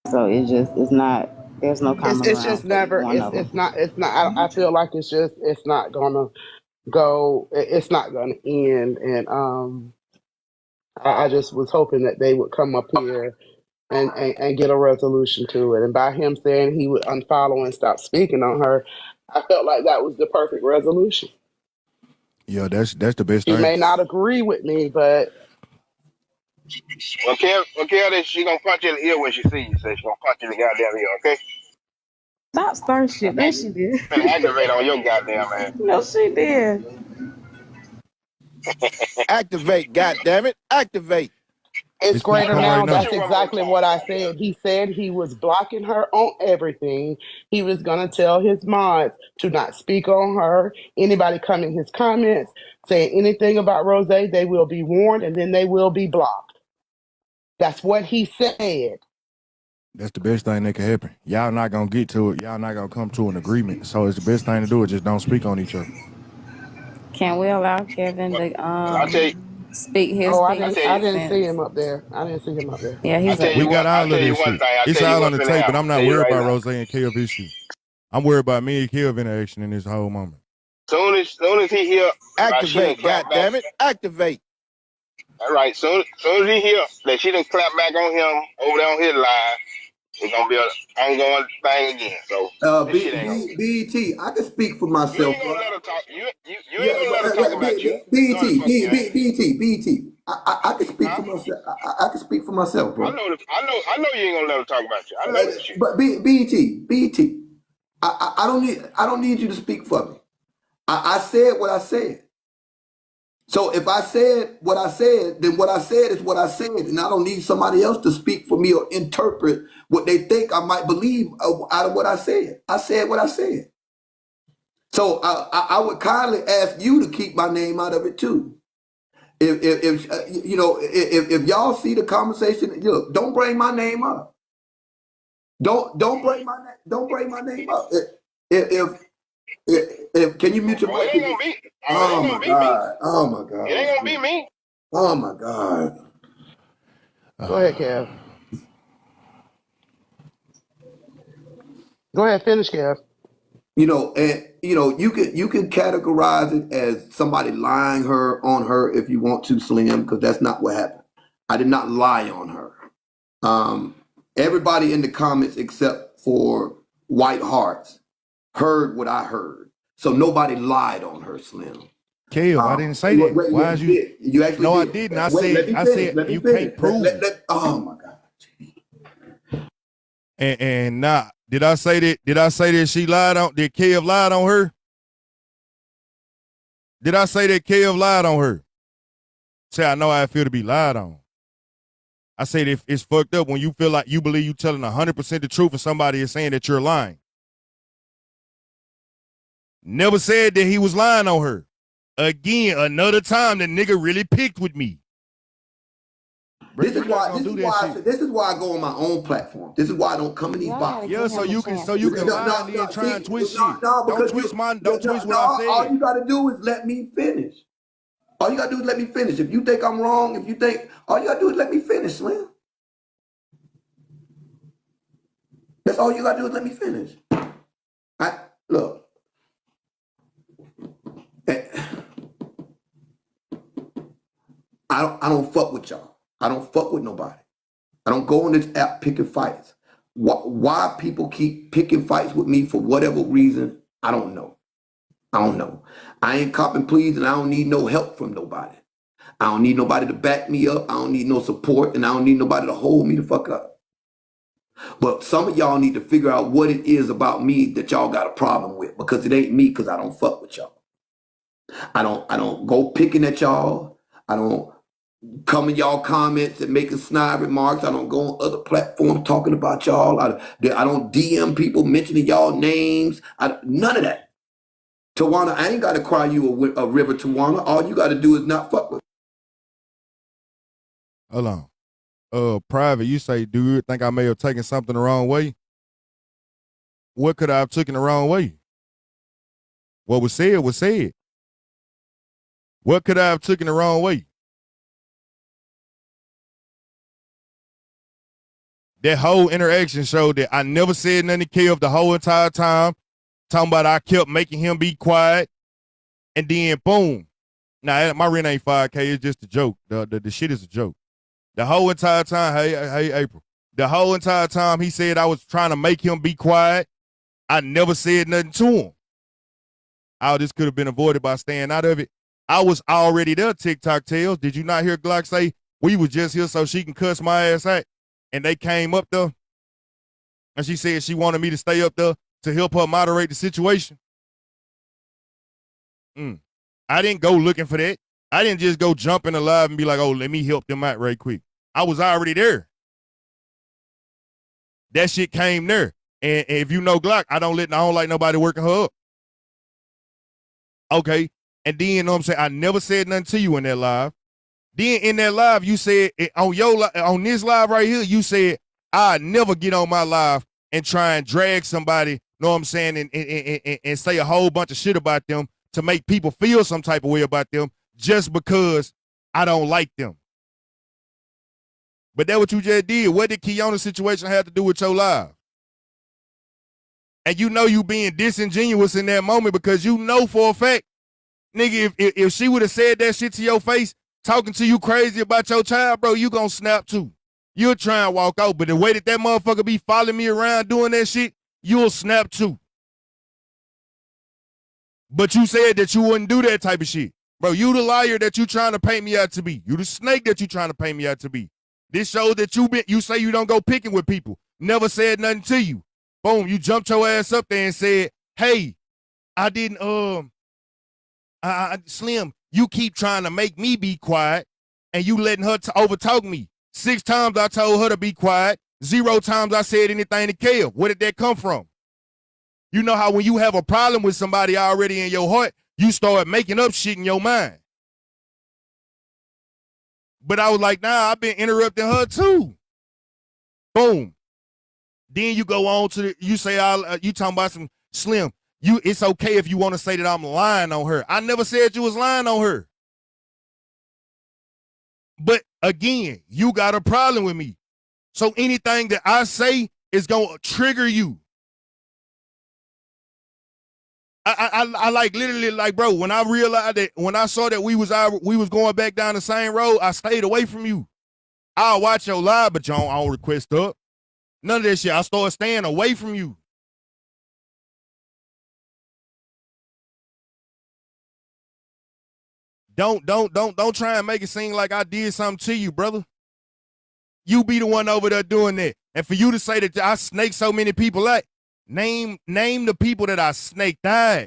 S3: So it's not. There's no common
S6: It's just
S3: ground for either
S6: never.
S3: one of them.
S6: It's not. I feel like it's not gonna go. It's not gonna end. And I just was hoping that they would come up here and get a resolution to it. And by him saying he would unfollow and stop speaking on her, I felt like that was the perfect resolution.
S7: Yeah, that's the best
S6: She
S7: thing.
S6: may not agree with me, but
S8: Okay, she gonna punch you in the ear when she see you. Say she gonna punch you in the goddamn ear, okay?
S3: Stop starting shit. That she did.
S8: Finna aggravate on your goddamn ass.
S3: No, she did.
S5: Activate, goddammit. Activate.
S6: It's
S7: It's finna
S6: greater
S7: come right
S6: now.
S7: now.
S6: That's
S8: Mention one more
S6: exactly what
S8: time,
S6: I
S8: goddamn.
S6: said. He said he was blocking her on everything. He was going to tell his mods to not speak on her. Anybody come in his comments saying anything about Rose, they will be warned and then they will be blocked. That's what he said.
S7: That's the best thing that can happen. Y'all not gonna get to it. Y'all not gonna come to an agreement. So it's the best thing to do is just don't speak on each other.
S3: Can we allow Kevin
S8: Well,
S3: to
S8: I tell you,
S3: speak his
S6: Oh,
S8: I tell
S3: piece
S8: you,
S6: I didn't see
S3: since
S6: him up there. I didn't see him up there.
S3: yeah,
S8: I
S3: he's
S8: tell
S3: up
S7: We
S8: you
S3: there.
S8: what,
S7: got
S8: I
S7: all of
S8: tell you
S7: this
S8: one
S7: shit.
S8: thing. I
S7: It's
S8: tell you
S7: all on
S8: what's
S7: the
S8: finna
S7: tape, but
S8: happen.
S7: I'm
S8: I
S7: not
S8: tell you
S7: worried
S8: right
S7: about
S8: now.
S7: Rose and Kev issue. I'm worried about me and Kev interaction in this whole moment.
S8: Soon as he hear about she done
S5: Activate,
S8: clap
S5: God
S8: back.
S5: damn it. Activate.
S8: All right, soon as he hear that she done clap back on him over there on his live, it's gonna be an ongoing thing again. So this shit ain't gonna.
S5: BET, I can speak for
S8: You
S5: myself,
S8: ain't gonna
S5: bro.
S8: let her talk. You
S5: Yeah,
S8: ain't gonna let her talk about you. No, the fuck you ain't.
S5: BET. I can speak
S8: Huh?
S5: for myself. I can speak for myself,
S8: I
S5: bro.
S8: know. I know you ain't gonna let her talk about you. I know that shit.
S5: But BET, I don't need you to speak for me. I said what I said. So if I said what I said, then what I said is what I said, and I don't need somebody else to speak for me or interpret what they think I might believe out of what I said. I said what I said. So I would kindly ask you to keep my name out of it too. If you know if y'all see the conversation, look, don't bring my name up. Don't bring my name up. If can you mute your
S8: Oh, it
S5: mic?
S8: ain't gonna be. Oh, it ain't
S5: Oh
S8: gonna
S5: my
S8: be me.
S5: God! Oh my
S8: It ain't gonna
S5: God!
S8: be me.
S5: Oh my God!
S6: Go ahead, Kev. Go ahead, finish, Kev.
S5: You know, and you can categorize it as somebody lying her on her if you want to, Slim, because that's not what happened. I did not lie on her. Um, Everybody in the comments except for White Hearts heard what I heard, so nobody lied on her, Slim.
S7: Kev, I didn't say that.
S5: Wait,
S7: Why
S5: yes,
S7: is
S5: you
S7: you?
S5: did. You actually
S7: No, I
S5: did.
S7: didn't. I
S5: Wait, let
S7: said
S5: me
S7: I
S5: finish.
S7: said
S5: Let me
S7: you
S5: finish.
S7: can't prove it.
S5: Oh my God!
S7: And nah, did I say that? Did I say that she lied on? Did Kev lied on her? Did I say that Kev lied on her? Say I know how I feel to be lied on. I said if it's fucked up when you feel like you believe you telling 100% the truth and somebody is saying that you're lying. Never said that he was lying on her. Again, another time the nigga really picked with me. Bro,
S5: This
S7: you
S5: is
S7: not
S5: why.
S7: gonna do that shit.
S5: This is why I go on my own platform. This is why I don't come in these
S3: Y'all gotta
S5: boxes.
S7: Yeah,
S3: give
S7: so
S3: him a
S7: you can
S3: chance to
S5: No,
S7: lie
S3: speak.
S7: and then try and
S5: see,
S7: twist shit. Don't
S5: because
S7: twist mine. Don't twist what I
S5: all
S7: said.
S5: you got to do is let me finish. All you got to do is let me finish. If you think I'm wrong, if you think all you got to do is let me finish, Slim. That's all you got to do is let me finish. I look. eh, I don't fuck with y'all. I don't fuck with nobody. I don't go on this app picking fights. Why people keep picking fights with me for whatever reason, I don't know. I don't know. I ain't copping pleas and I don't need no help from nobody. I don't need nobody to back me up. I don't need no support and I don't need nobody to hold me the fuck up. But some of y'all need to figure out what it is about me that y'all got a problem with because it ain't me because I don't fuck with y'all. I don't go picking at y'all. I don't come in y'all comments and making snide remarks. I don't go on other platforms talking about y'all. I don't DM people mentioning y'all names. None of that. Tawana, I ain't got to cry you a river, Tawana. All you got to do is not fuck with.
S7: Hold on. Private, you say, do you think I may have taken something the wrong way? What could I have taken the wrong way? What was said was said. What could I have taken the wrong way? That whole interaction showed that I never said nothing to Kev the whole entire time. Talking about I kept making him be quiet. And then boom. Now my rent ain't 5K, it's just a joke. The shit is a joke. The whole entire time, hey, April. The whole entire time he said I was trying to make him be quiet. I never said nothing to him. All this could have been avoided by staying out of it. I was already there, TikTok Tales. Did you not hear Glock say we was just here so she can cuss my ass out? And they came up there and she said she wanted me to stay up there to help her moderate the situation. I didn't go looking for that. I didn't just go jump in the live and be like, oh, let me help them out right quick. I was already there. That shit came there. And if you know Glock, I don't like nobody working her up. Okay. And then, you know what I'm saying? I never said nothing to you in that live. Then in that live, you said on this live right here, you said I never get on my live and try and drag somebody, know what I'm saying, and say a whole bunch of shit about them to make people feel some type of way about them just because I don't like them. But that's what you just did. What did Keona's situation have to do with your live? And you know you being disingenuous in that moment because you know for a fact, nigga, if she would have said that shit to your face, talking to you crazy about your child, bro, you gonna snap too. You'll try and walk out, but the way that motherfucker be following me around doing that shit, you'll snap too. But you said that you wouldn't do that type of shit. Bro, you the liar that you trying to paint me out to be. You the snake that you trying to paint me out to be. This shows that you say you don't go picking with people. Never said nothing to you. Boom, you jumped your ass up there and said, hey, I didn't, Slim, you keep trying to make me be quiet and you letting her overtalk me. 6 times I told her to be quiet. 0 times I said anything to Kev. Where did that come from? You know how when you have a problem with somebody already in your heart, you start making up shit in your mind. But I was like, nah, I've been interrupting her too. Boom. Then you go on to you say you talking about some Slim. It's okay if you want to say that I'm lying on her. I never said you was lying on her. But again, you got a problem with me. So anything that I say is gonna trigger you. I like literally like, bro, when I realized that, when I saw that we was going back down the same road, I stayed away from you. I'll watch your live, but I don't request up. None of that shit. I started staying away from you. Don't try and make it seem like I did something to you, brother. You be the one over there doing that. And for you to say that I snaked so many people out, name the people that I snaked out.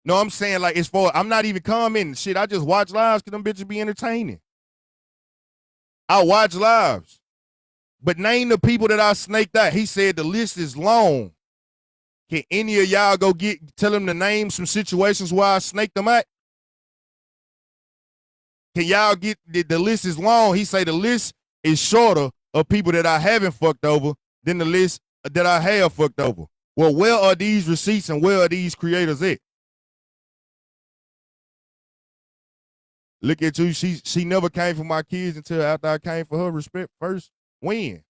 S7: No, I'm saying like it's for, I'm not even commenting. Shit, I just watch lives because them bitches be entertaining. I watch lives. But name the people that I snaked out. He said the list is long. Can any of y'all go tell him to name some situations where I snaked them out? Can y'all get, the list is long. He say the list is shorter of people that I haven't fucked over than the list that I have fucked over. Well, where are these receipts and where are these creators at? Look at you. She never came for my kids until after I came for her respect first. When?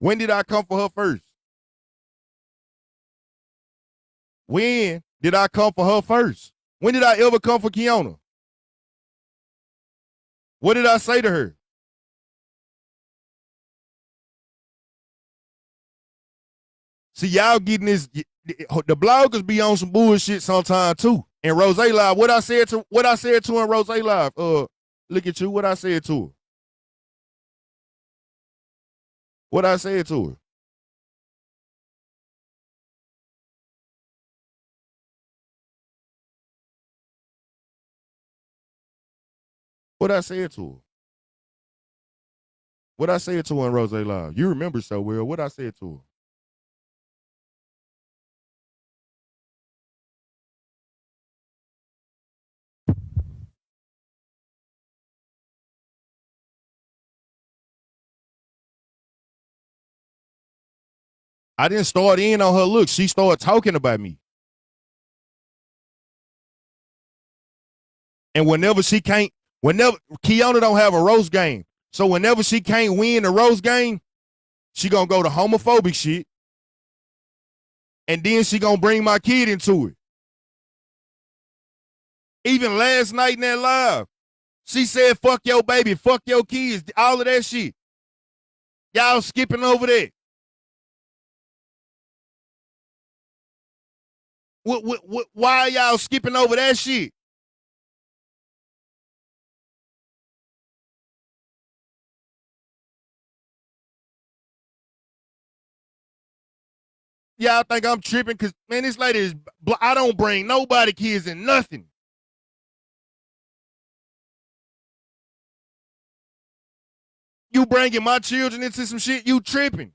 S7: When did I come for her first? When did I come for her first? When did I ever come for Keona? What did I say to her? See, y'all getting this, the bloggers be on some bullshit sometime too. And Rose Live, what I said to her in Rose Live, look at you, what I said to her. What I said to her. What I said to her. What I said to her in Rose Live. You remember so well. What I said to her. I didn't start in on her look. She started talking about me. And whenever Keona don't have a roast game. So whenever she can't win a roast game, she gonna go to homophobic shit. And then she gonna bring my kid into it. Even last night in that live, she said, fuck your baby, fuck your kids, all of that shit. Y'all skipping over that. Why are y'all skipping over that shit? Y'all think I'm tripping? Because, man, this lady is, I don't bring nobody kids in nothing. You bringing my children into some shit, you tripping.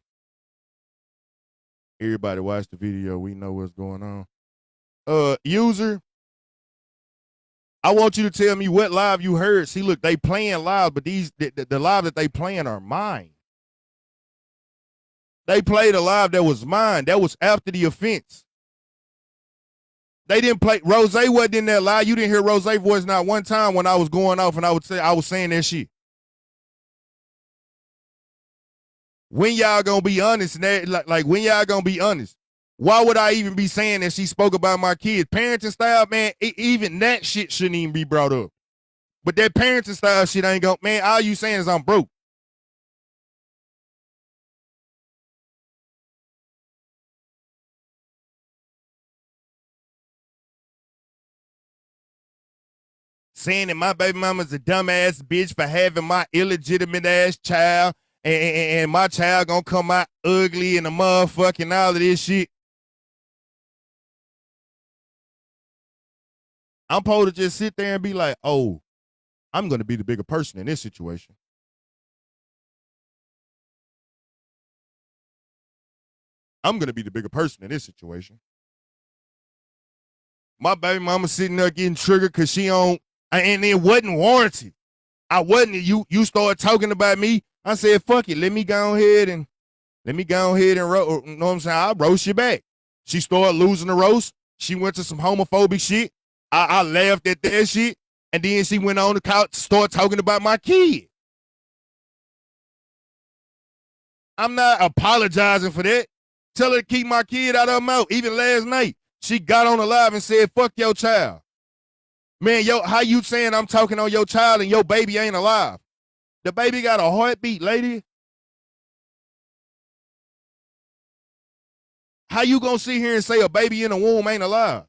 S7: Everybody watch the video. We know what's going on. User, I want you to tell me what live you heard. See, look, they playing live, but the live that they playing are mine. They played a live that was mine. That was after the offense. They didn't play. Rose wasn't in that live. You didn't hear Rose voice not one time when I was going off and I was saying that shit. When y'all gonna be honest? Like when y'all gonna be honest? Why would I even be saying that she spoke about my kids? Parenting style, man, even that shit shouldn't even be brought up. But that parenting style shit ain't gonna, man, all you saying is I'm broke. Saying that my baby mama's a dumbass bitch for having my illegitimate ass child and my child gonna come out ugly and a motherfucking all of this shit. I'm supposed to just sit there and be like, oh, I'm gonna be the bigger person in this situation. I'm gonna be the bigger person in this situation. My baby mama sitting there getting triggered because she on, and it wasn't warranted. I wasn't. You started talking about me. I said, fuck it. Let me go ahead and you know what I'm saying? I'll roast you back. She started losing the roast. She went to some homophobic shit. I laughed at that shit. And then she went on the couch, started talking about my kid. I'm not apologizing for that. Tell her to keep my kid out of her mouth. Even last night, she got on the live and said, fuck your child. Man, how you saying I'm talking on your child and your baby ain't alive? The baby got a heartbeat, lady. How you gonna sit here and say a baby in the womb ain't alive?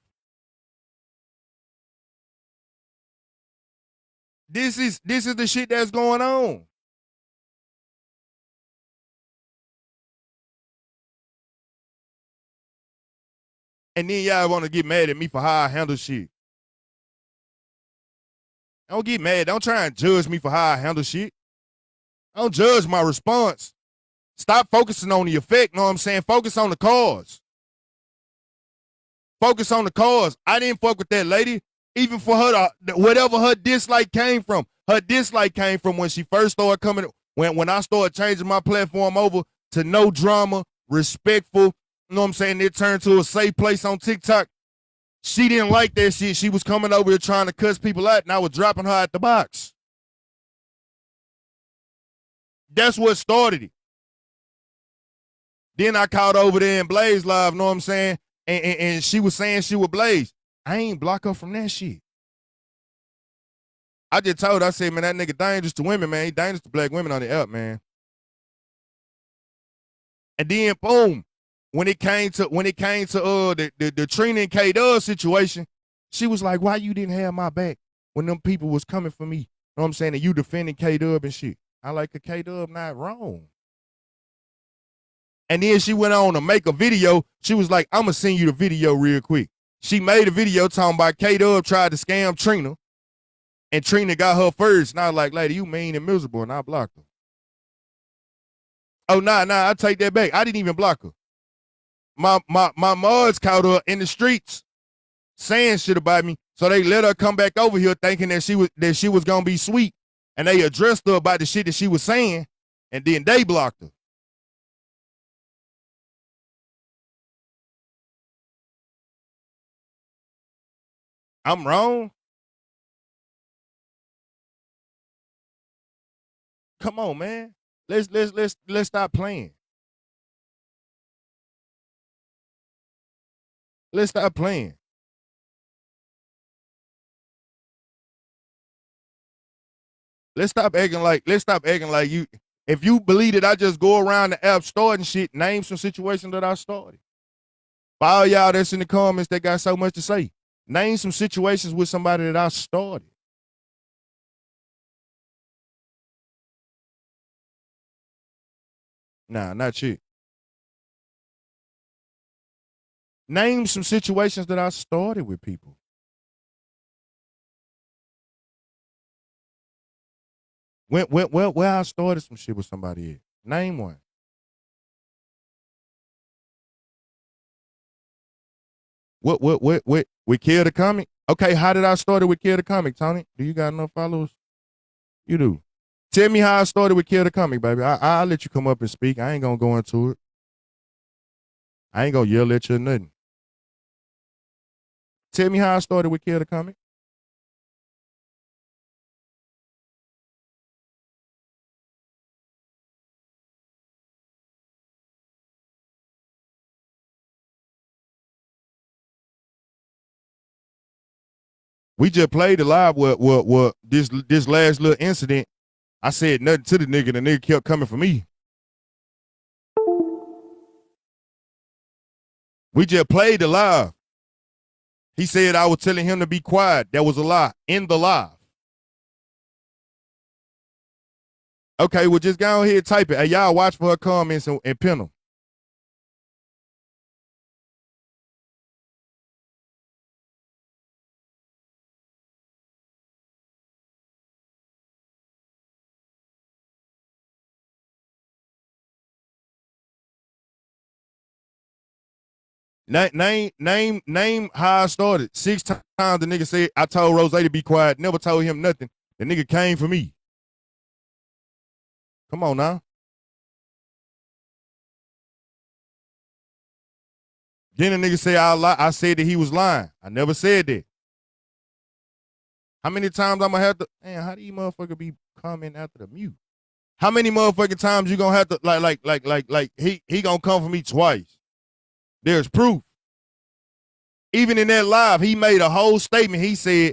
S7: This is the shit that's going on. And then y'all want to get mad at me for how I handle shit. Don't get mad. Don't try and judge me for how I handle shit. Don't judge my response. Stop focusing on the effect, know what I'm saying? Focus on the cause. Focus on the cause. I didn't fuck with that lady. Even for her, whatever her dislike came from. Her dislike came from when she first started coming, when I started changing my platform over to no drama, respectful, you know what I'm saying? It turned to a safe place on TikTok. She didn't like that shit. She was coming over here trying to cuss people out, and I was dropping her out the box. That's what started it. Then I caught over there in Blaze Live, know what I'm saying? And she was saying she would Blaze. I ain't block her from that shit. I just told her, I said, man, that nigga dangerous to women, man. He dangerous to black women on the app, man. And then boom, when it came to the Trina and K-Dub situation, she was like, why you didn't have my back when them people was coming for me? You know what I'm saying? And you defending K-Dub and shit. I like a K-Dub not wrong. And then she went on to make a video. She was like, I'm going to send you the video real quick. She made a video talking about K-Dub tried to scam Trina. And Trina got her first. And I was like, lady, you mean and miserable. And I blocked her. Oh, nah, I take that back. I didn't even block her. My mods caught her in the streets saying shit about me. So they let her come back over here thinking that she was going to be sweet. And they addressed her about the shit that she was saying. And then they blocked her. I'm wrong. Come on, man. Let's stop playing. Let's stop playing. Let's stop acting like you. If you believe that I just go around the app starting shit, name some situations that I started. For all y'all that's in the comments that got so much to say, name some situations with somebody that I started. Nah, not you. Name some situations that I started with people. Where I started some shit with somebody at. Name one. What with Kevdacomic? Okay, how did I start it with Kevdacomic, Tony? Do you got enough followers? You do. Tell me how I started with Kevdacomic, baby. I'll let you come up and speak. I ain't gonna go into it. I ain't gonna yell at you or nothing. Tell me how I started with Kevdacomic. We just played the live what this last little incident. I said nothing to the nigga kept coming for me. We just played the live. He said I was telling him to be quiet. That was a lie in the live. Okay, well just go ahead and type it. Hey, y'all watch for her comments and pin them. Name how I started. 6 times the nigga said I told Rose to be quiet. Never told him nothing. The nigga came for me. Come on now. Then the nigga say I said that he was lying. I never said that. How many times I'm gonna have to? Man, how do you motherfucker be coming after the mute? How many motherfucking times you gonna have to like he gonna come for me twice? There's proof. Even in that live, he made a whole statement. He said,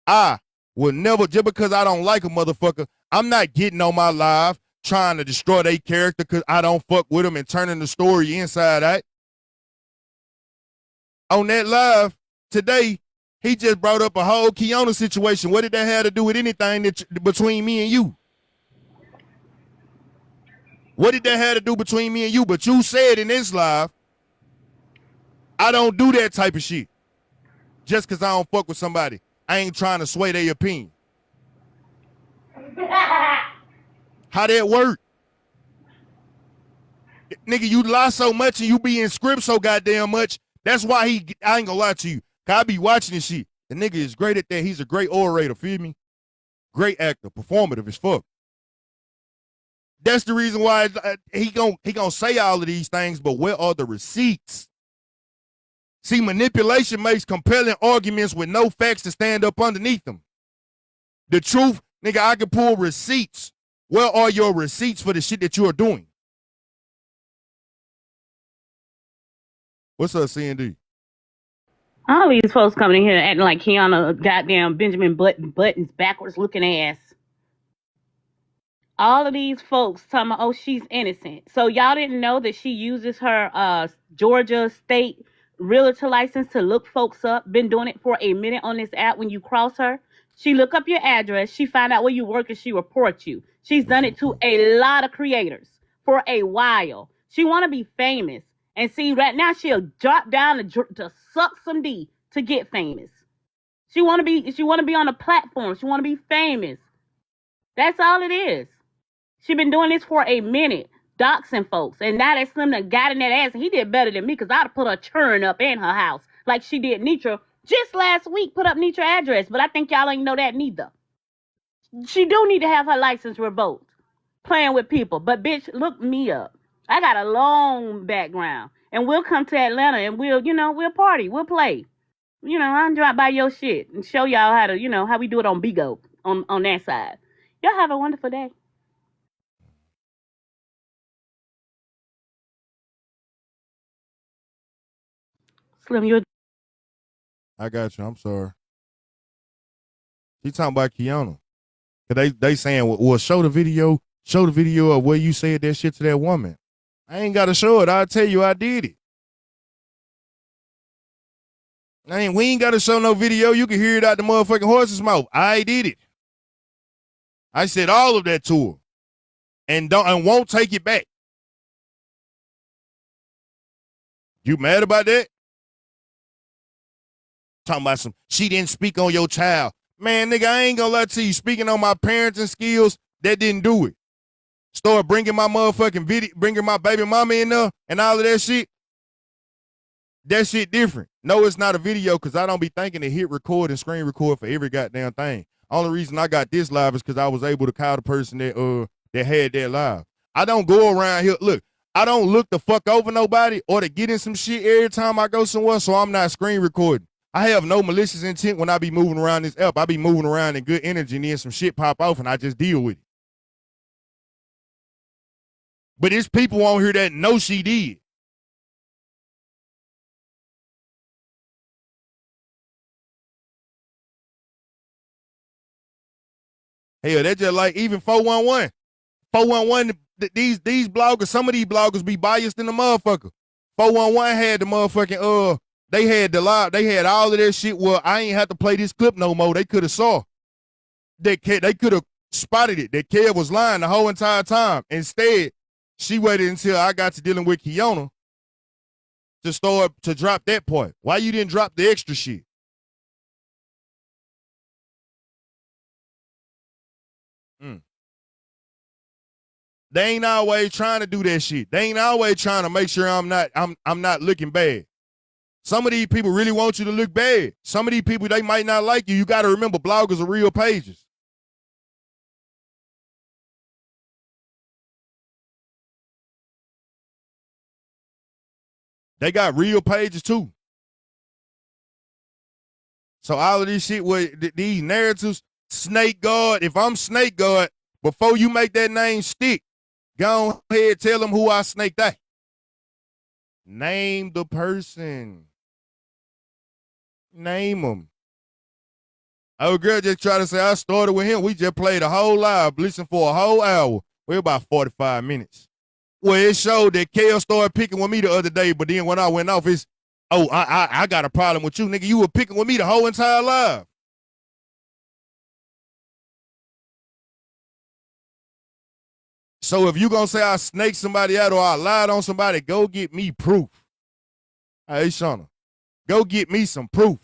S7: I will never, just because I don't like a motherfucker, I'm not getting on my live trying to destroy their character because I don't fuck with them and turning the story inside out. On that live today, he just brought up a whole Kiana situation. What did that have to do with anything between me and you? What did that have to do between me and you? But you said in this live, I don't do that type of shit. Just because I don't fuck with somebody. I ain't trying to sway their opinion. How that work? Nigga, you lie so much and you be in script so goddamn much. That's why I ain't gonna lie to you. Cause I be watching this shit. The nigga is great at that. He's a great orator, feel me? Great actor, performative as fuck. That's the reason why he gonna say all of these things, but where are the receipts? See, manipulation makes compelling arguments with no facts to stand up underneath them. The truth, nigga, I can pull receipts. Where are your receipts for the shit that you are doing? What's up, CND?
S3: All these folks coming in here acting like Kiana goddamn Benjamin Buttons backwards looking ass. All of these folks talking about, oh, she's innocent. So y'all didn't know that she uses her Georgia state realtor license to look folks up. Been doing it for a minute on this app. When you cross her, she look up your address. She find out where you work and she reports you. She's done it to a lot of creators for a while. She want to be famous. And see, right now she'll drop down to suck some D to get famous. She want to be on a platform. She want to be famous. That's all it is. She been doing this for a minute, doxing folks. And now that Slim done got in that ass, and he did better than me because I'd have put a churn up in her house like she did Nitra. Just last week, put up Nitra address, but I think y'all ain't know that neither. She do need to have her license revoked. Playing with people. But bitch, look me up. I got a long background. And we'll come to Atlanta and we'll party. We'll play. I'll drop by your shit and show y'all how to, how we do it on Bigo on that side. Y'all have a wonderful day. Slim, you're...
S7: I got you. I'm sorry. He talking about Kiana. Cause they saying, well, show the video of where you said that shit to that woman. I ain't gotta show it. I'll tell you I did it. We ain't gotta show no video. You can hear it out the motherfucking horse's mouth. I did it. I said all of that to her. And won't take it back. You mad about that? Talking about she didn't speak on your child. Man, nigga, I ain't gonna lie to you. Speaking on my parenting skills, That didn't do it. Start bringing my motherfucking video, bringing my baby mama in there and all of that shit. That shit different. No, it's not a video because I don't be thinking to hit record and screen record for every goddamn thing. Only reason I got this live is because I was able to call the person that had that live. I don't go around here. Look, I don't look the fuck over nobody or to get in some shit every time I go somewhere, so I'm not screen recording. I have no malicious intent when I be moving around this app. I be moving around in good energy and then some shit pop off and I just deal with it. But there's people on here that know she did. Hell, that's just like even 411. 411, these bloggers, some of these bloggers be biased in the motherfucker. 411 had the motherfucking, they had the live, they had all of that shit. Well, I ain't have to play this clip no more. They could have saw. They could have spotted it. That Kev was lying the whole entire time. Instead, she waited until I got to dealing with Kiona to drop that part. Why you didn't drop the extra shit? They ain't always trying to do that shit. They ain't always trying to make sure I'm not looking bad. Some of these people really want you to look bad. Some of these people, they might not like you. You got to remember, bloggers are real pages. They got real pages too. So all of this shit with these narratives, Snake Gawd, if I'm Snake Gawd, before you make that name stick, go ahead, tell them who I snaked at. Name the person. Name them. Our girl just tried to say I started with him. We just played a whole live, listened for a whole hour. We're about 45 minutes. Well, it showed that Kale started picking with me the other day, but then when I went off, it's, oh, I got a problem with you, nigga. You were picking with me the whole entire live. So if you gonna say I snaked somebody out or I lied on somebody, go get me proof. Hey, Shauna, go get me some proof.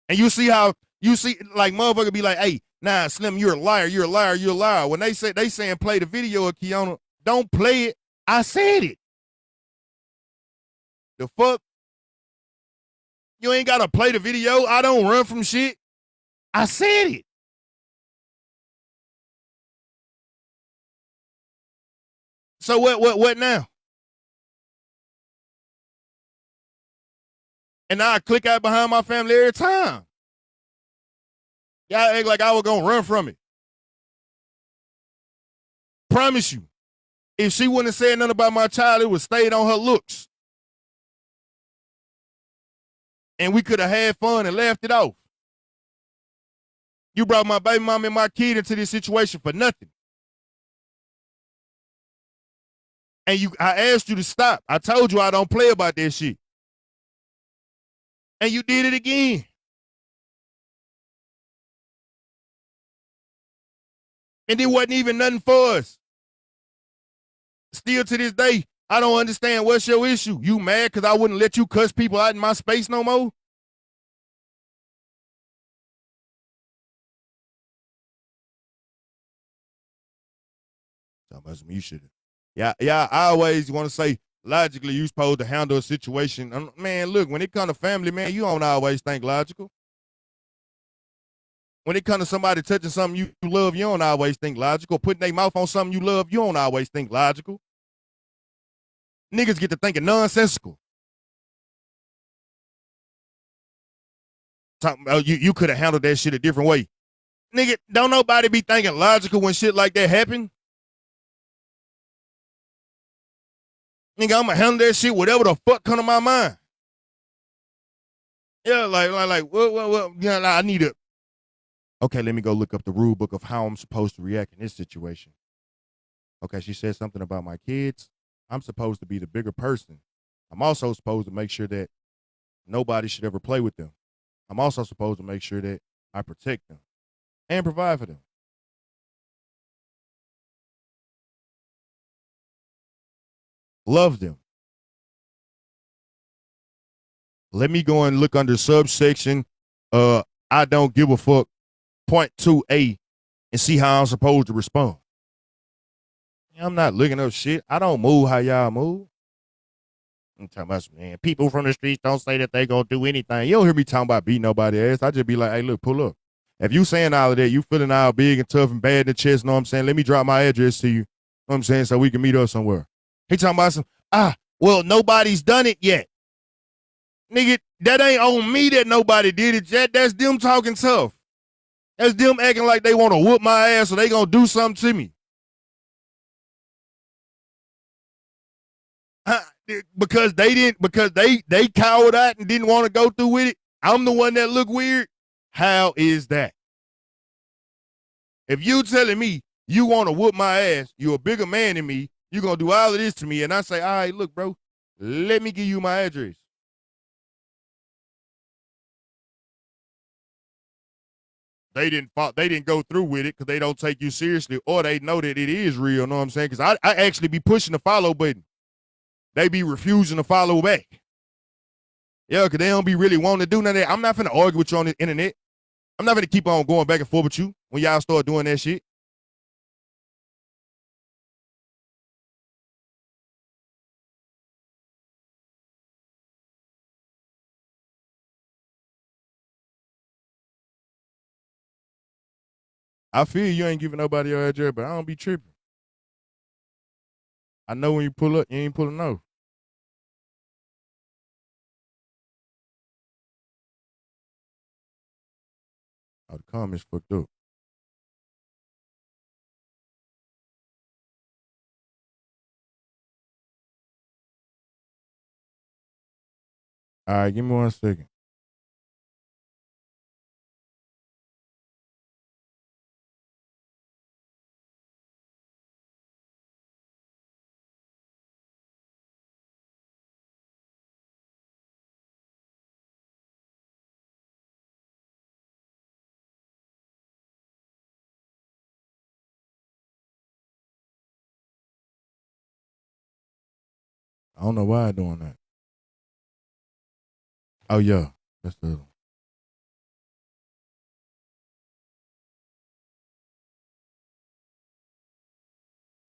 S7: And you see like motherfucker be like, hey, nah, Slim, you're a liar, you're a liar, you're a liar. When they saying play the video of Kiona, don't play it. I said it. The fuck? You ain't gotta play the video. I don't run from shit. I said it. So what now? And I click out behind my family every time. Y'all act like I was gonna run from it. Promise you. If she wouldn't have said nothing about my child, it would have stayed on her looks. And we could have had fun and laughed it off. You brought my baby mom and my kid into this situation for nothing. And I asked you to stop. I told you I don't play about that shit. And you did it again. And it wasn't even nothing for us. Still to this day, I don't understand what's your issue. You mad because I wouldn't let you cuss people out in my space no more? You should have. Yeah, I always want to say, logically, you supposed to handle a situation. Man, look, when it comes to family, man, you don't always think logical. When it comes to somebody touching something you love, you don't always think logical. Putting their mouth on something you love, you don't always think logical. Niggas get to thinking nonsensical. You could have handled that shit a different way. Nigga, don't nobody be thinking logical when shit like that happen. Nigga, I'ma handle that shit whatever the fuck come to my mind. Yeah, well, yeah, I need to. Okay, let me go look up the rule book of how I'm supposed to react in this situation. Okay, she said something about my kids. I'm supposed to be the bigger person. I'm also supposed to make sure that nobody should ever play with them. I'm also supposed to make sure that I protect them and provide for them. Love them. Let me go and look under subsection I don't give a fuck .2a and see how I'm supposed to respond. I'm not looking up shit. I don't move how y'all move. I'm talking about, man, people from the streets don't say that they gonna do anything. You don't hear me talking about beating nobody ass. I just be like, hey, look, pull up. If you saying all of that, you feeling all big and tough and bad in the chest, know what I'm saying? Let me drop my address to you. Know what I'm saying? So we can meet up somewhere. He talking about some, well, nobody's done it yet. Nigga, that ain't on me that nobody did it. That's them talking tough. That's them acting like they want to whoop my ass or they gonna do something to me. Because they cowered out and didn't want to go through with it. I'm the one that look weird. How is that? If you telling me you want to whoop my ass, you're a bigger man than me, you're going to do all of this to me, and I say, all right, look, bro, let me give you my address. They didn't go through with it because they don't take you seriously or they know that it is real, know what I'm saying? Because I actually be pushing the follow button. They be refusing to follow back. Yeah, because they don't be really wanting to do none of that. I'm not finna argue with you on the internet. I'm not finna keep on going back and forth with you when y'all start doing that shit. I feel you ain't giving nobody your address, but I don't be tripping. I know when you pull up, you ain't pulling off. Oh, the comments fucked up. All right, give me 1 second. I don't know why I'm doing that. Oh, yeah. That's the other one.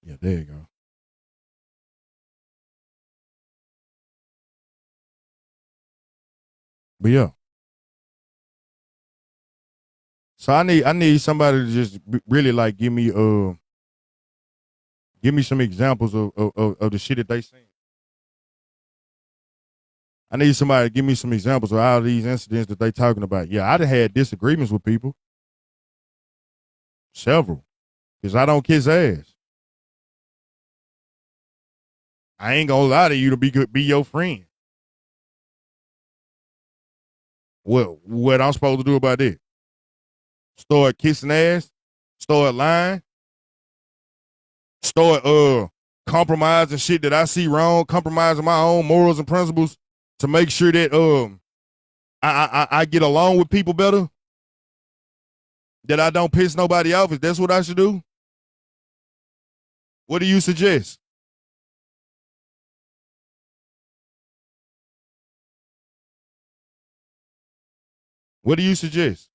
S7: Yeah, there you go. But yeah. So I need somebody to just really like give me some examples of the shit that they saying. I need somebody to give me some examples of all these incidents that they talking about. Yeah, I done had disagreements with people. Several. Because I don't kiss ass. I ain't gonna lie to you to be your friend. Well, what I'm supposed to do about that? Start kissing ass? Start lying? Start compromising shit that I see wrong, compromising my own morals and principles to make sure that I get along with people better? That I don't piss nobody off? Is that's what I should do? What do you suggest? What do you suggest?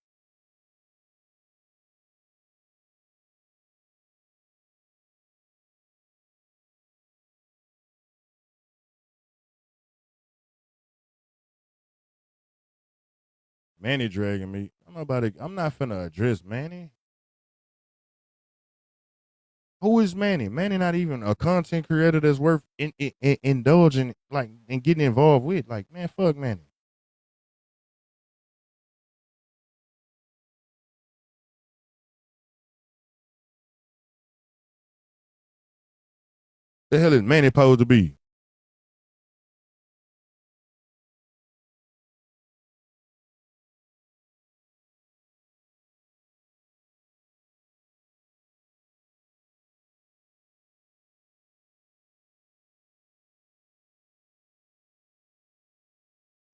S7: Manny dragging me. I'm not finna address Manny. Who is Manny? Manny not even a content creator that's worth indulging, like, and getting involved with. Like, man, fuck Manny. The hell is Manny supposed to be?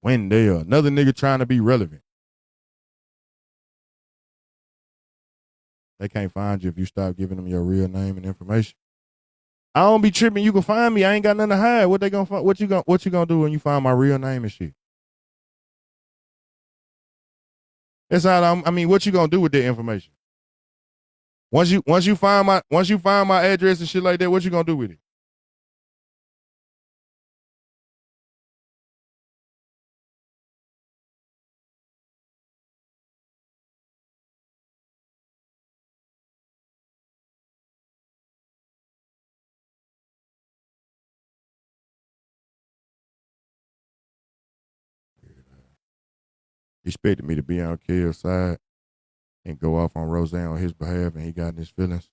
S7: Wendell, another nigga trying to be relevant. They can't find you if you stop giving them your real name and information. I don't be tripping. You can find me. I ain't got nothing to hide. What they gonna find? What you gonna do when you find my real name and shit? That's all. I mean, what you gonna do with that information? Once you find my address and shit like that, what you gonna do with it? He expected me to be on Kev's side and go off on Roseanne on his behalf, and he got in his feelings.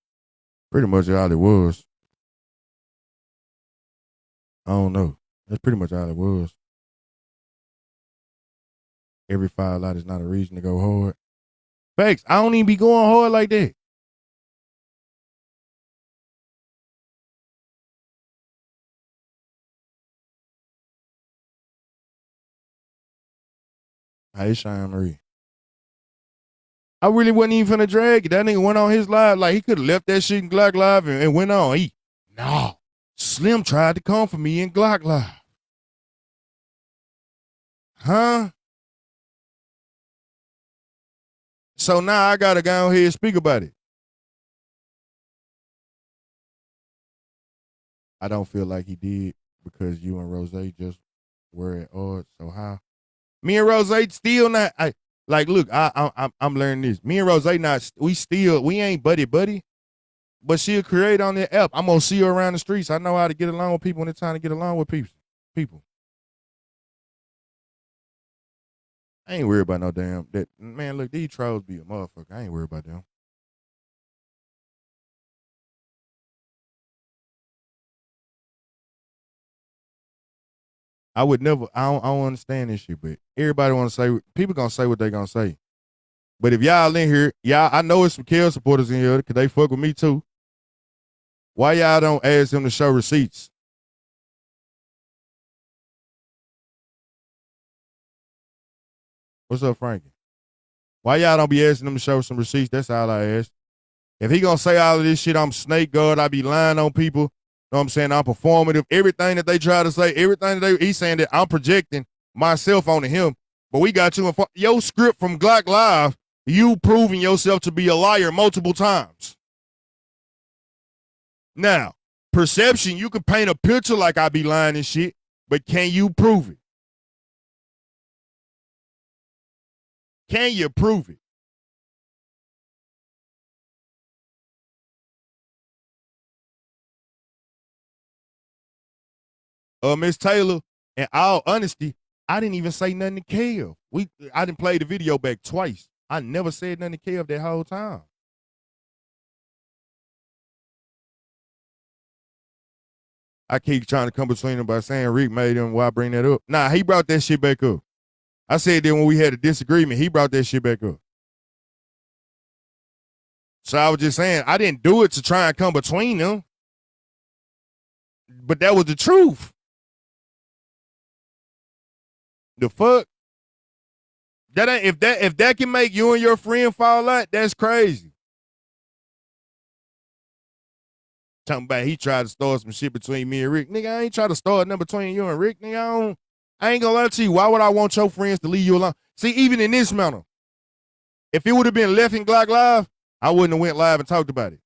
S7: Pretty much all it was. I don't know. That's pretty much all it was. Every fire light is not a reason to go hard. Facts. I don't even be going hard like that. Hey, Sean Marie. I really wasn't even finna drag it. That nigga went on his live. Like, he could have left that shit in Glock Live and went on. No. Slim tried to come for me in Glock Live. Huh? So now I gotta go ahead and speak about it. I don't feel like he did because you and Rose just were at odds. So how? Me and Rose still not. Look, I'm learning this. Me and Rose not. We ain't buddy, but she'll create on the app. I'm gonna see her around the streets. I know how to get along with people when it's time to get along with people. I ain't worried about no damn that man. Look, these trolls be a motherfucker. I ain't worried about them. I would never. I don't understand this shit, but everybody want to say. People gonna say what they gonna say. But if y'all in here, I know it's some Kel supporters in here because they fuck with me too. Why y'all don't ask them to show receipts? What's up, Frankie? Why y'all don't be asking them to show some receipts? That's all I ask. If he gonna say all of this shit, I'm snake guard, I be lying on people. Know what I'm saying? I'm performative. Everything that they try to say, he's saying that I'm projecting myself onto him. But we got you in your script from Glock Live, you proving yourself to be a liar multiple times. Now, perception, you can paint a picture like I be lying and shit, but can you prove it? Can you prove it? Miss Taylor, in all honesty, I didn't even say nothing to Kev. I didn't play the video back twice. I never said nothing to Kev that whole time. I keep trying to come between them by saying Rick made him. Why bring that up? Nah, he brought that shit back up. I said that when we had a disagreement, he brought that shit back up. So I was just saying, I didn't do it to try and come between them. But that was the truth. The fuck? That ain't if that can make you and your friend fall out, that's crazy. Talking about he tried to start some shit between me and Rick. Nigga, I ain't trying to start nothing between you and Rick. Nigga, I ain't gonna lie to you. Why would I want your friends to leave you alone? See, even in this manner, if it would have been left in Glock Live, I wouldn't have went live and talked about it.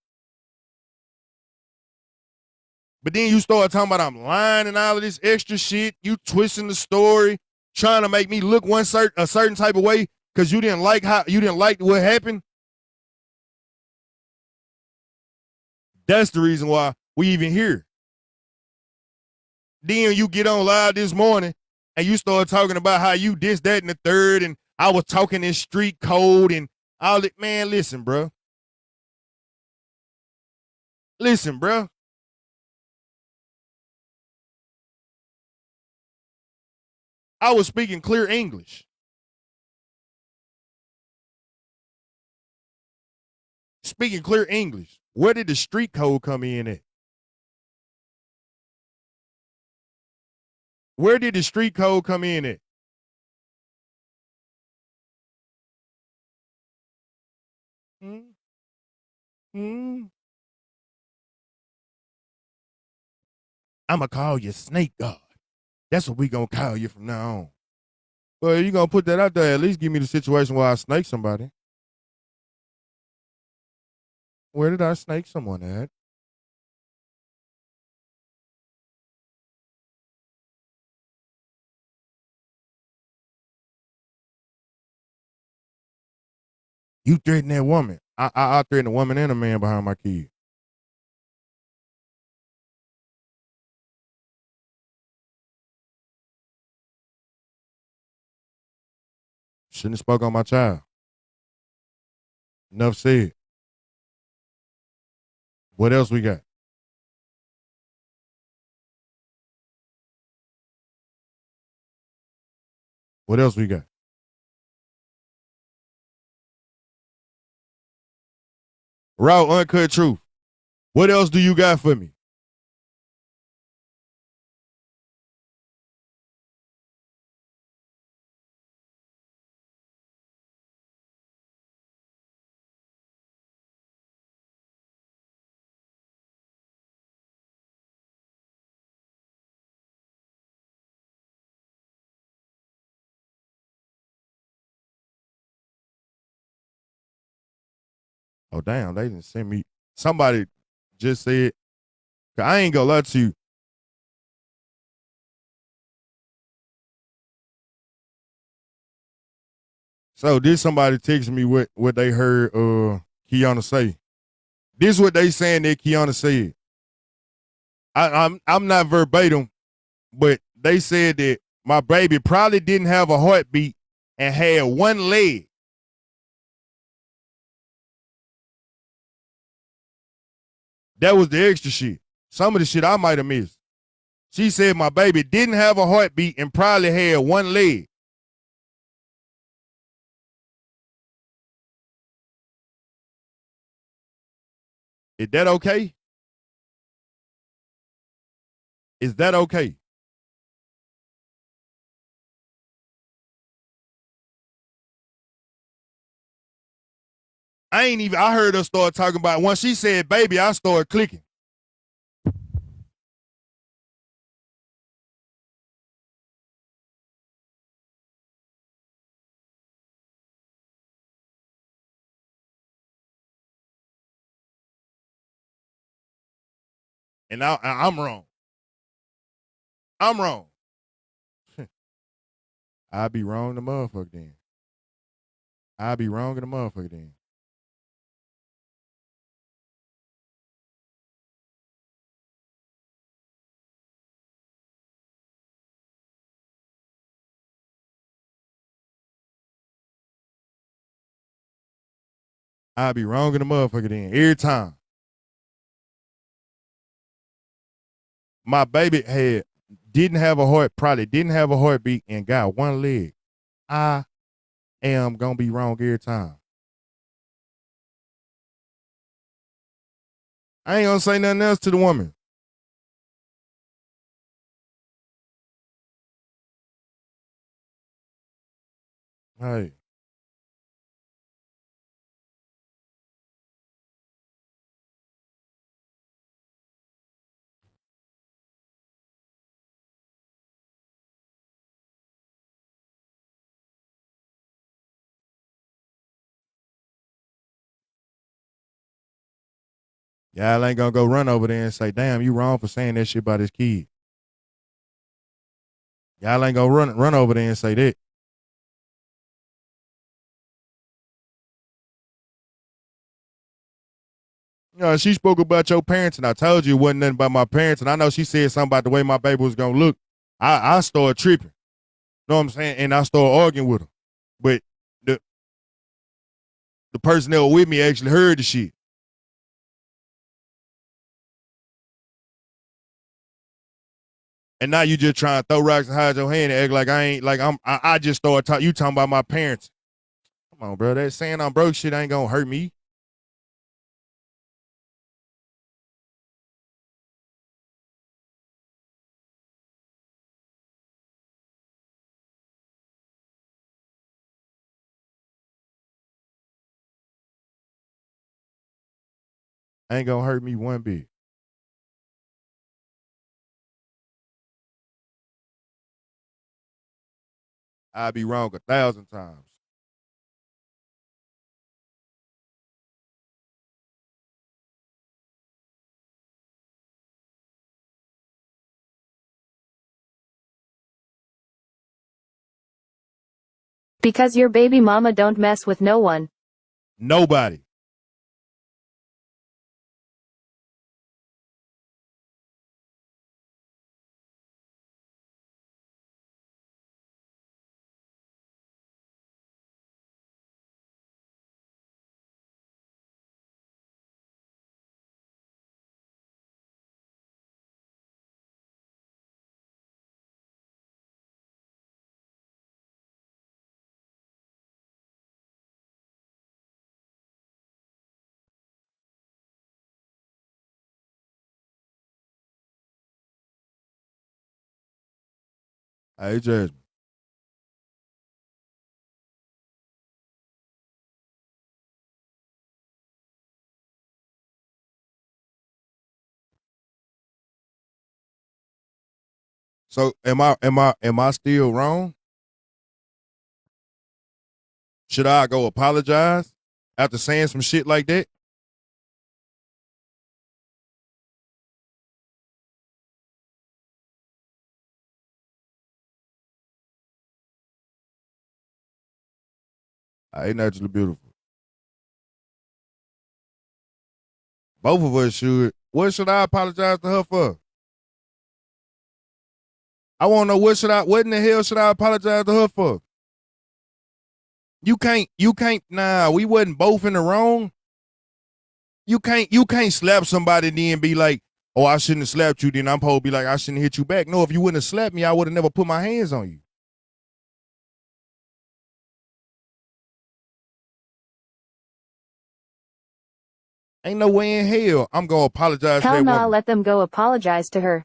S7: But then you start talking about I'm lying and all of this extra shit. You twisting the story, trying to make me look a certain type of way because you didn't like what happened. That's the reason why we even here. Then you get on live this morning and you start talking about how you this, that, and the third, and I was talking in street code and all that. Man, listen, bro. Listen, bro. I was speaking clear English. Speaking clear English. Where did the street code come in at? Where did the street code come in at? I'ma call you Snake God. That's what we gonna call you from now on. Well, you gonna put that out there, at least give me the situation where I snake somebody. Where did I snake someone at? You threaten that woman. I threaten a woman and a man behind my kid. Shouldn't have spoke on my child. Enough said. What else we got? What else we got? Raw, uncut truth. What else do you got for me? Oh, damn, they didn't send me. Somebody just said, I ain't gonna lie to you. So did somebody text me what they heard Kiana say? This is what they saying that Kiana said. I'm not verbatim, but they said that my baby probably didn't have a heartbeat and had one leg. That was the extra shit. Some of the shit I might have missed. She said my baby didn't have a heartbeat and probably had one leg. Is that okay? Is that okay? I heard her start talking about, once she said baby, I started clicking. And I'm wrong. I'm wrong. I be wrong the motherfucker then. I be wrong in the motherfucker then. I be wrong in the motherfucker then. Every time. My baby probably didn't have a heartbeat and got one leg. I am gonna be wrong every time. I ain't gonna say nothing else to the woman. Hey. Y'all ain't gonna go run over there and say, damn, you wrong for saying that shit about his kid. Y'all ain't gonna run over there and say that. You know, she spoke about your parents, and I told you it wasn't nothing about my parents, and I know she said something about the way my baby was gonna look. I started tripping. Know what I'm saying? And I started arguing with her. But the person that was with me actually heard the shit. And now you just trying to throw rocks and hide your hand and act like I just started talking. You talking about my parents. Come on, bro. That saying I'm broke shit ain't gonna hurt me. Ain't gonna hurt me one bit. I'd be wrong 1,000 times.
S10: Because your baby mama don't mess with no one.
S7: Nobody. Hey, Jasmine. So am I still wrong? Should I go apologize after saying some shit like that? I ain't naturally beautiful. Both of us should. What should I apologize to her for? I want to know what in the hell should I apologize to her for? You can't, nah, we wasn't both in the wrong. You can't slap somebody and then be like, oh, I shouldn't have slapped you, then I'm supposed to be like, I shouldn't hit you back. No, if you wouldn't have slapped me, I would have never put my hands on you. Ain't no way in hell I'm gonna apologize to
S10: Hell
S7: that
S10: nah,
S7: woman.
S10: let them go apologize to her.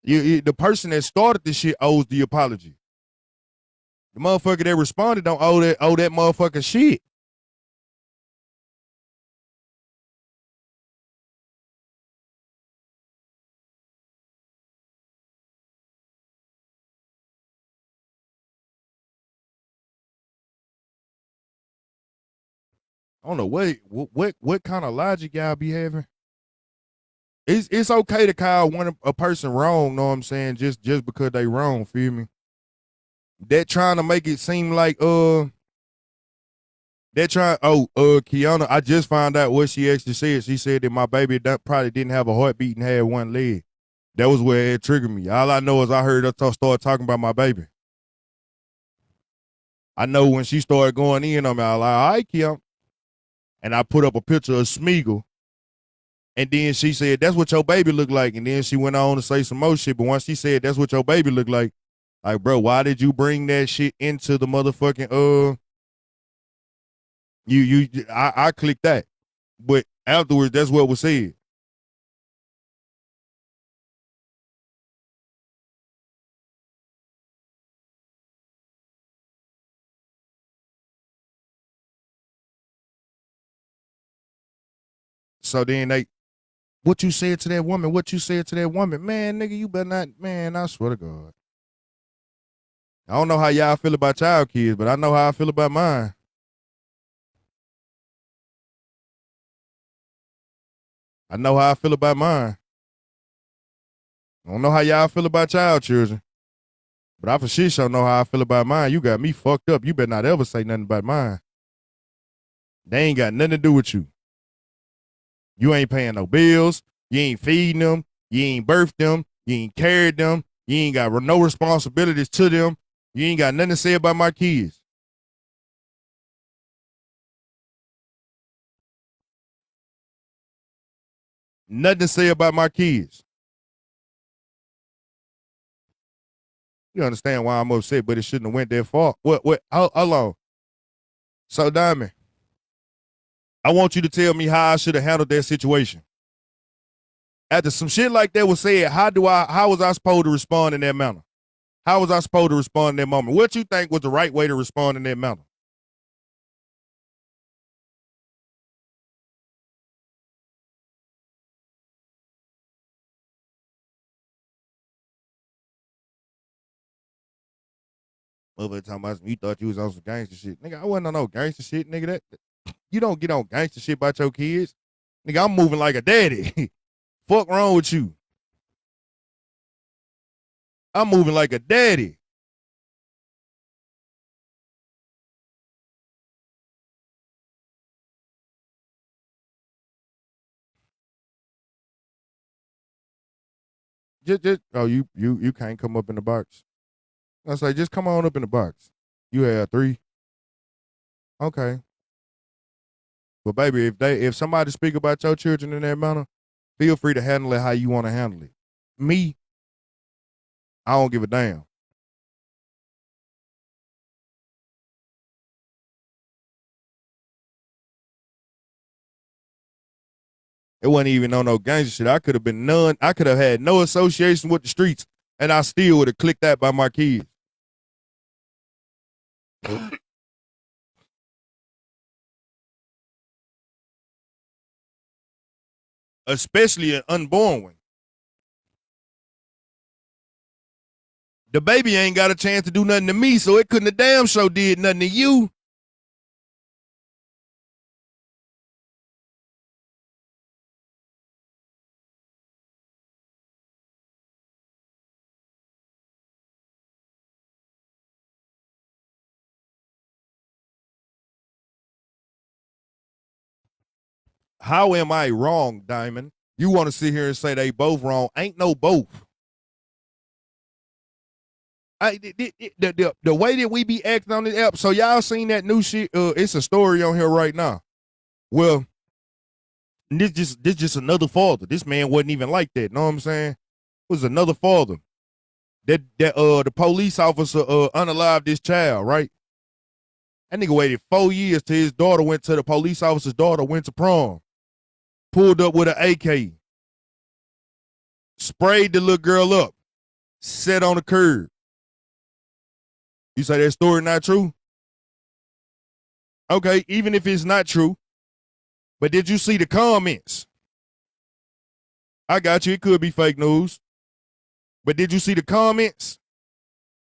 S7: The person that started this shit owes the apology. The motherfucker that responded don't owe that motherfucker shit. I don't know what kind of logic y'all be having. It's okay to call a person wrong, know what I'm saying, just because they wrong, feel me? That trying to make it seem like Kiana, I just found out what she actually said. She said that my baby probably didn't have a heartbeat and had one leg. That was where it triggered me. All I know is I heard her start talking about my baby. I know when she started going in on me, I was like, all right, Kiana. And I put up a picture of Smeagol. And then she said, that's what your baby looked like. And then she went on to say some more shit. But once she said, that's what your baby looked like, bro, why did you bring that shit into the motherfucking, I clicked that. But afterwards, that's what was said. So then what you said to that woman, man, nigga, you better not, man, I swear to God. I don't know how y'all feel about child kids, but I know how I feel about mine. I know how I feel about mine. I don't know how y'all feel about child children, but I for sure know how I feel about mine. You got me fucked up. You better not ever say nothing about mine. They ain't got nothing to do with you. You ain't paying no bills. You ain't feeding them. You ain't birthed them. You ain't carried them. You ain't got no responsibilities to them. You ain't got nothing to say about my kids. Nothing to say about my kids. You understand why I'm upset, but it shouldn't have went that far. How long? So, Diamond, I want you to tell me how I should have handled that situation. After some shit like that was said, how was I supposed to respond in that manner? How was I supposed to respond in that moment? What you think was the right way to respond in that manner? Motherfucker talking about you thought you was on some gangster shit. Nigga, I wasn't on no gangster shit, nigga. That you don't get on gangster shit about your kids. Nigga, I'm moving like a daddy. Fuck wrong with you? I'm moving like a daddy. Just oh, you can't come up in the box. I was like, just come on up in the box. You have 3. Okay. But baby, if somebody speak about your children in that manner, feel free to handle it how you want to handle it. Me, I don't give a damn. It wasn't even on no gangster shit. I could have had no association with the streets, and I still would have clicked that by my kids. Especially an unborn one. The baby ain't got a chance to do nothing to me, so it couldn't have damn sure did nothing to you. How am I wrong, Diamond? You want to sit here and say they both wrong. Ain't no both. The way that we be acting on this app, so y'all seen that new shit? It's a story on here right now. Well, this just another father. This man wasn't even like that. Know what I'm saying? It was another father. That the police officer unalived this child, right? That nigga waited 4 years till his daughter went to the police officer's daughter went to prom. Pulled up with an AK. Sprayed the little girl up. Sat on the curb. You say that story not true? Okay, even if it's not true. But did you see the comments? I got you. It could be fake news. But did you see the comments?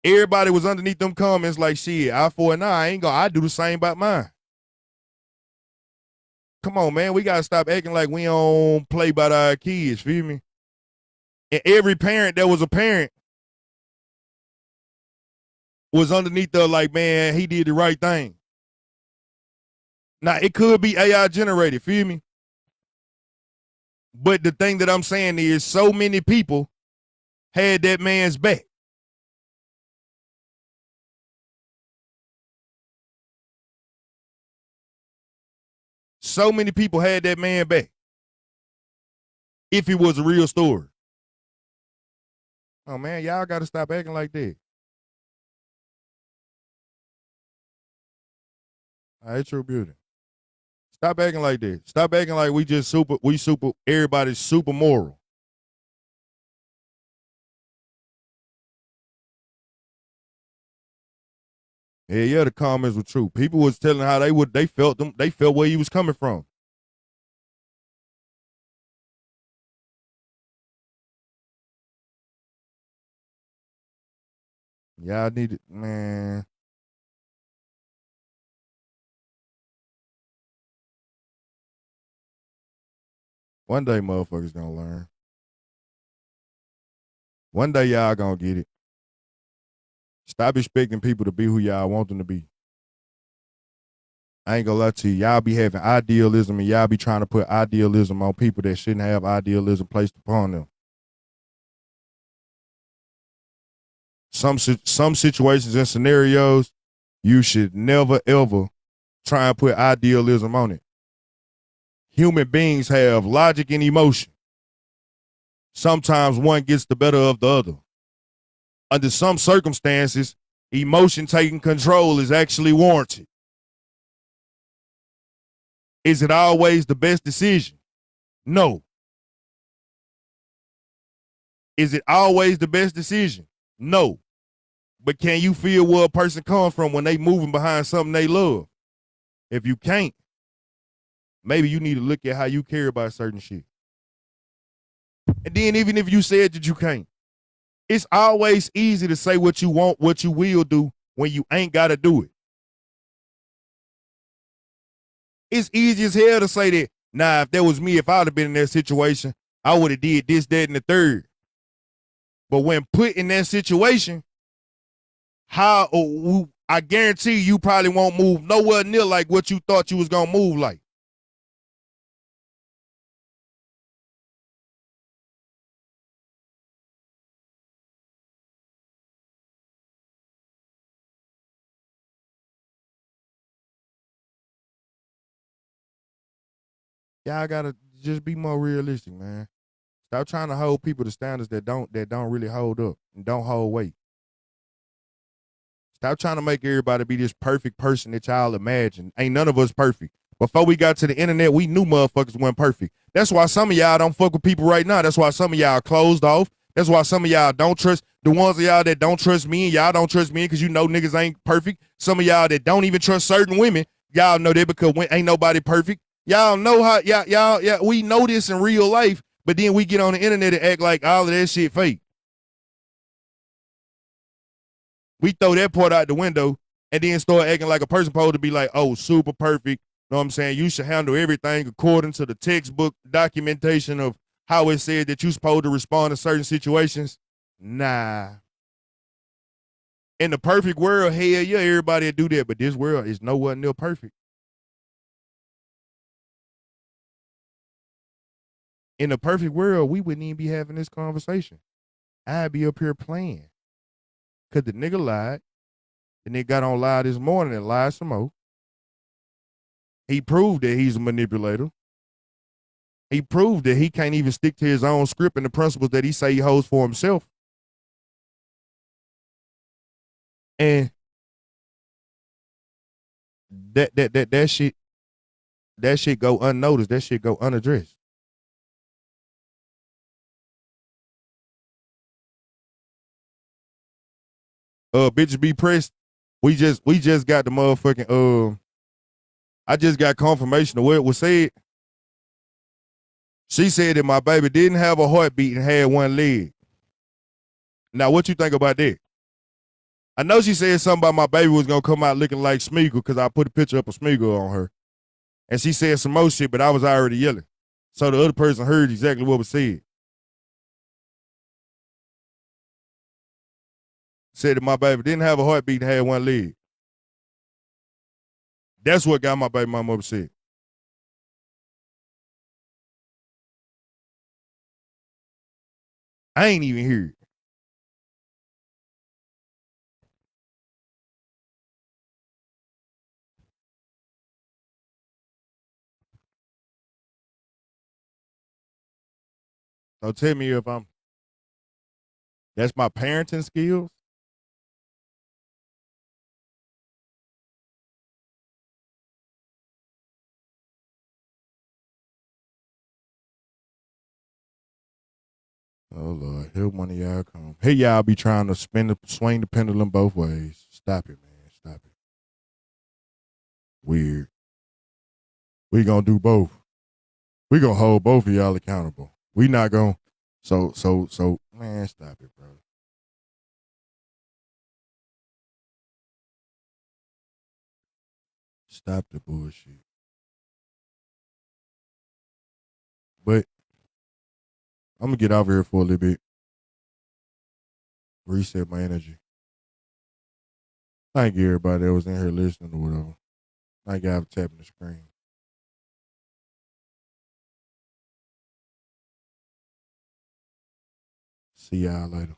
S7: Everybody was underneath them comments like, shit, I for an eye, I do the same about mine. Come on, man. We got to stop acting like we don't play by our kids, feel me? And every parent that was a parent was underneath the like, man, he did the right thing. Now, it could be AI generated, feel me? But the thing that I'm saying is so many people had that man's back. So many people had that man back. If it was a real story. Oh, man, y'all got to stop acting like that. All right, true beauty. Stop acting like that. Stop acting like everybody's super moral. Yeah, the comments were true. People was telling how they felt where he was coming from. Y'all need it, man. One day motherfuckers gonna learn. One day y'all gonna get it. Stop expecting people to be who y'all want them to be. I ain't gonna lie to you. Y'all be having idealism and y'all be trying to put idealism on people that shouldn't have idealism placed upon them. Some situations and scenarios, you should never, ever try and put idealism on it. Human beings have logic and emotion. Sometimes one gets the better of the other. Under some circumstances, emotion taking control is actually warranted. Is it always the best decision? No. Is it always the best decision? No. But can you feel where a person comes from when they moving behind something they love? If you can't, maybe you need to look at how you care about certain shit. And then even if you said that you can't, it's always easy to say what you want, what you will do when you ain't got to do it. It's easy as hell to say that, nah, if that was me, if I would have been in that situation, I would have did this, that, and the third. But when put in that situation, I guarantee you probably won't move nowhere near like what you thought you was gonna move like. Y'all gotta just be more realistic, man. Stop trying to hold people to standards that don't really hold up and don't hold weight. Stop trying to make everybody be this perfect person that y'all imagine. Ain't none of us perfect. Before we got to the internet, we knew motherfuckers weren't perfect. That's why some of y'all don't fuck with people right now. That's why some of y'all closed off. That's why some of y'all don't trust the ones of y'all that don't trust me, and y'all don't trust me because you know niggas ain't perfect. Some of y'all that don't even trust certain women, y'all know that because ain't nobody perfect. Y'all know how we know this in real life, but then we get on the internet and act like all of that shit fake. We throw that part out the window and then start acting like a person supposed to be like, oh, super perfect. Know what I'm saying? You should handle everything according to the textbook documentation of how it said that you're supposed to respond to certain situations. Nah. In the perfect world, hell yeah, everybody would do that, but this world is nowhere near perfect. In the perfect world, we wouldn't even be having this conversation. I'd be up here playing. Because the nigga lied. The nigga got on live this morning and lied some more. He proved that he's a manipulator. He proved that he can't even stick to his own script and the principles that he say he holds for himself. And that shit go unnoticed. That shit go unaddressed. Bitches be pressed. We just got the motherfucking I just got confirmation of what was said. She said that my baby didn't have a heartbeat and had one leg. Now, what you think about that? I know she said something about my baby was gonna come out looking like Smeagol because I put a picture up of Smeagol on her. And she said some more shit, but I was already yelling. So the other person heard exactly what was said. Said that my baby didn't have a heartbeat and had one leg. That's what got my baby mama upset. I ain't even hear it. So tell me if that's my parenting skills. Oh Lord, here one of y'all come. Here y'all be trying to swing the pendulum both ways. Stop it, man. Stop it. Weird. We gonna do both. We gonna hold both of y'all accountable. We not gonna. So, man, stop it, bro. Stop the bullshit. But I'm gonna get off here for a little bit. Reset my energy. Thank you, everybody that was in here listening or whatever. Thank y'all for tapping the screen. See y'all later.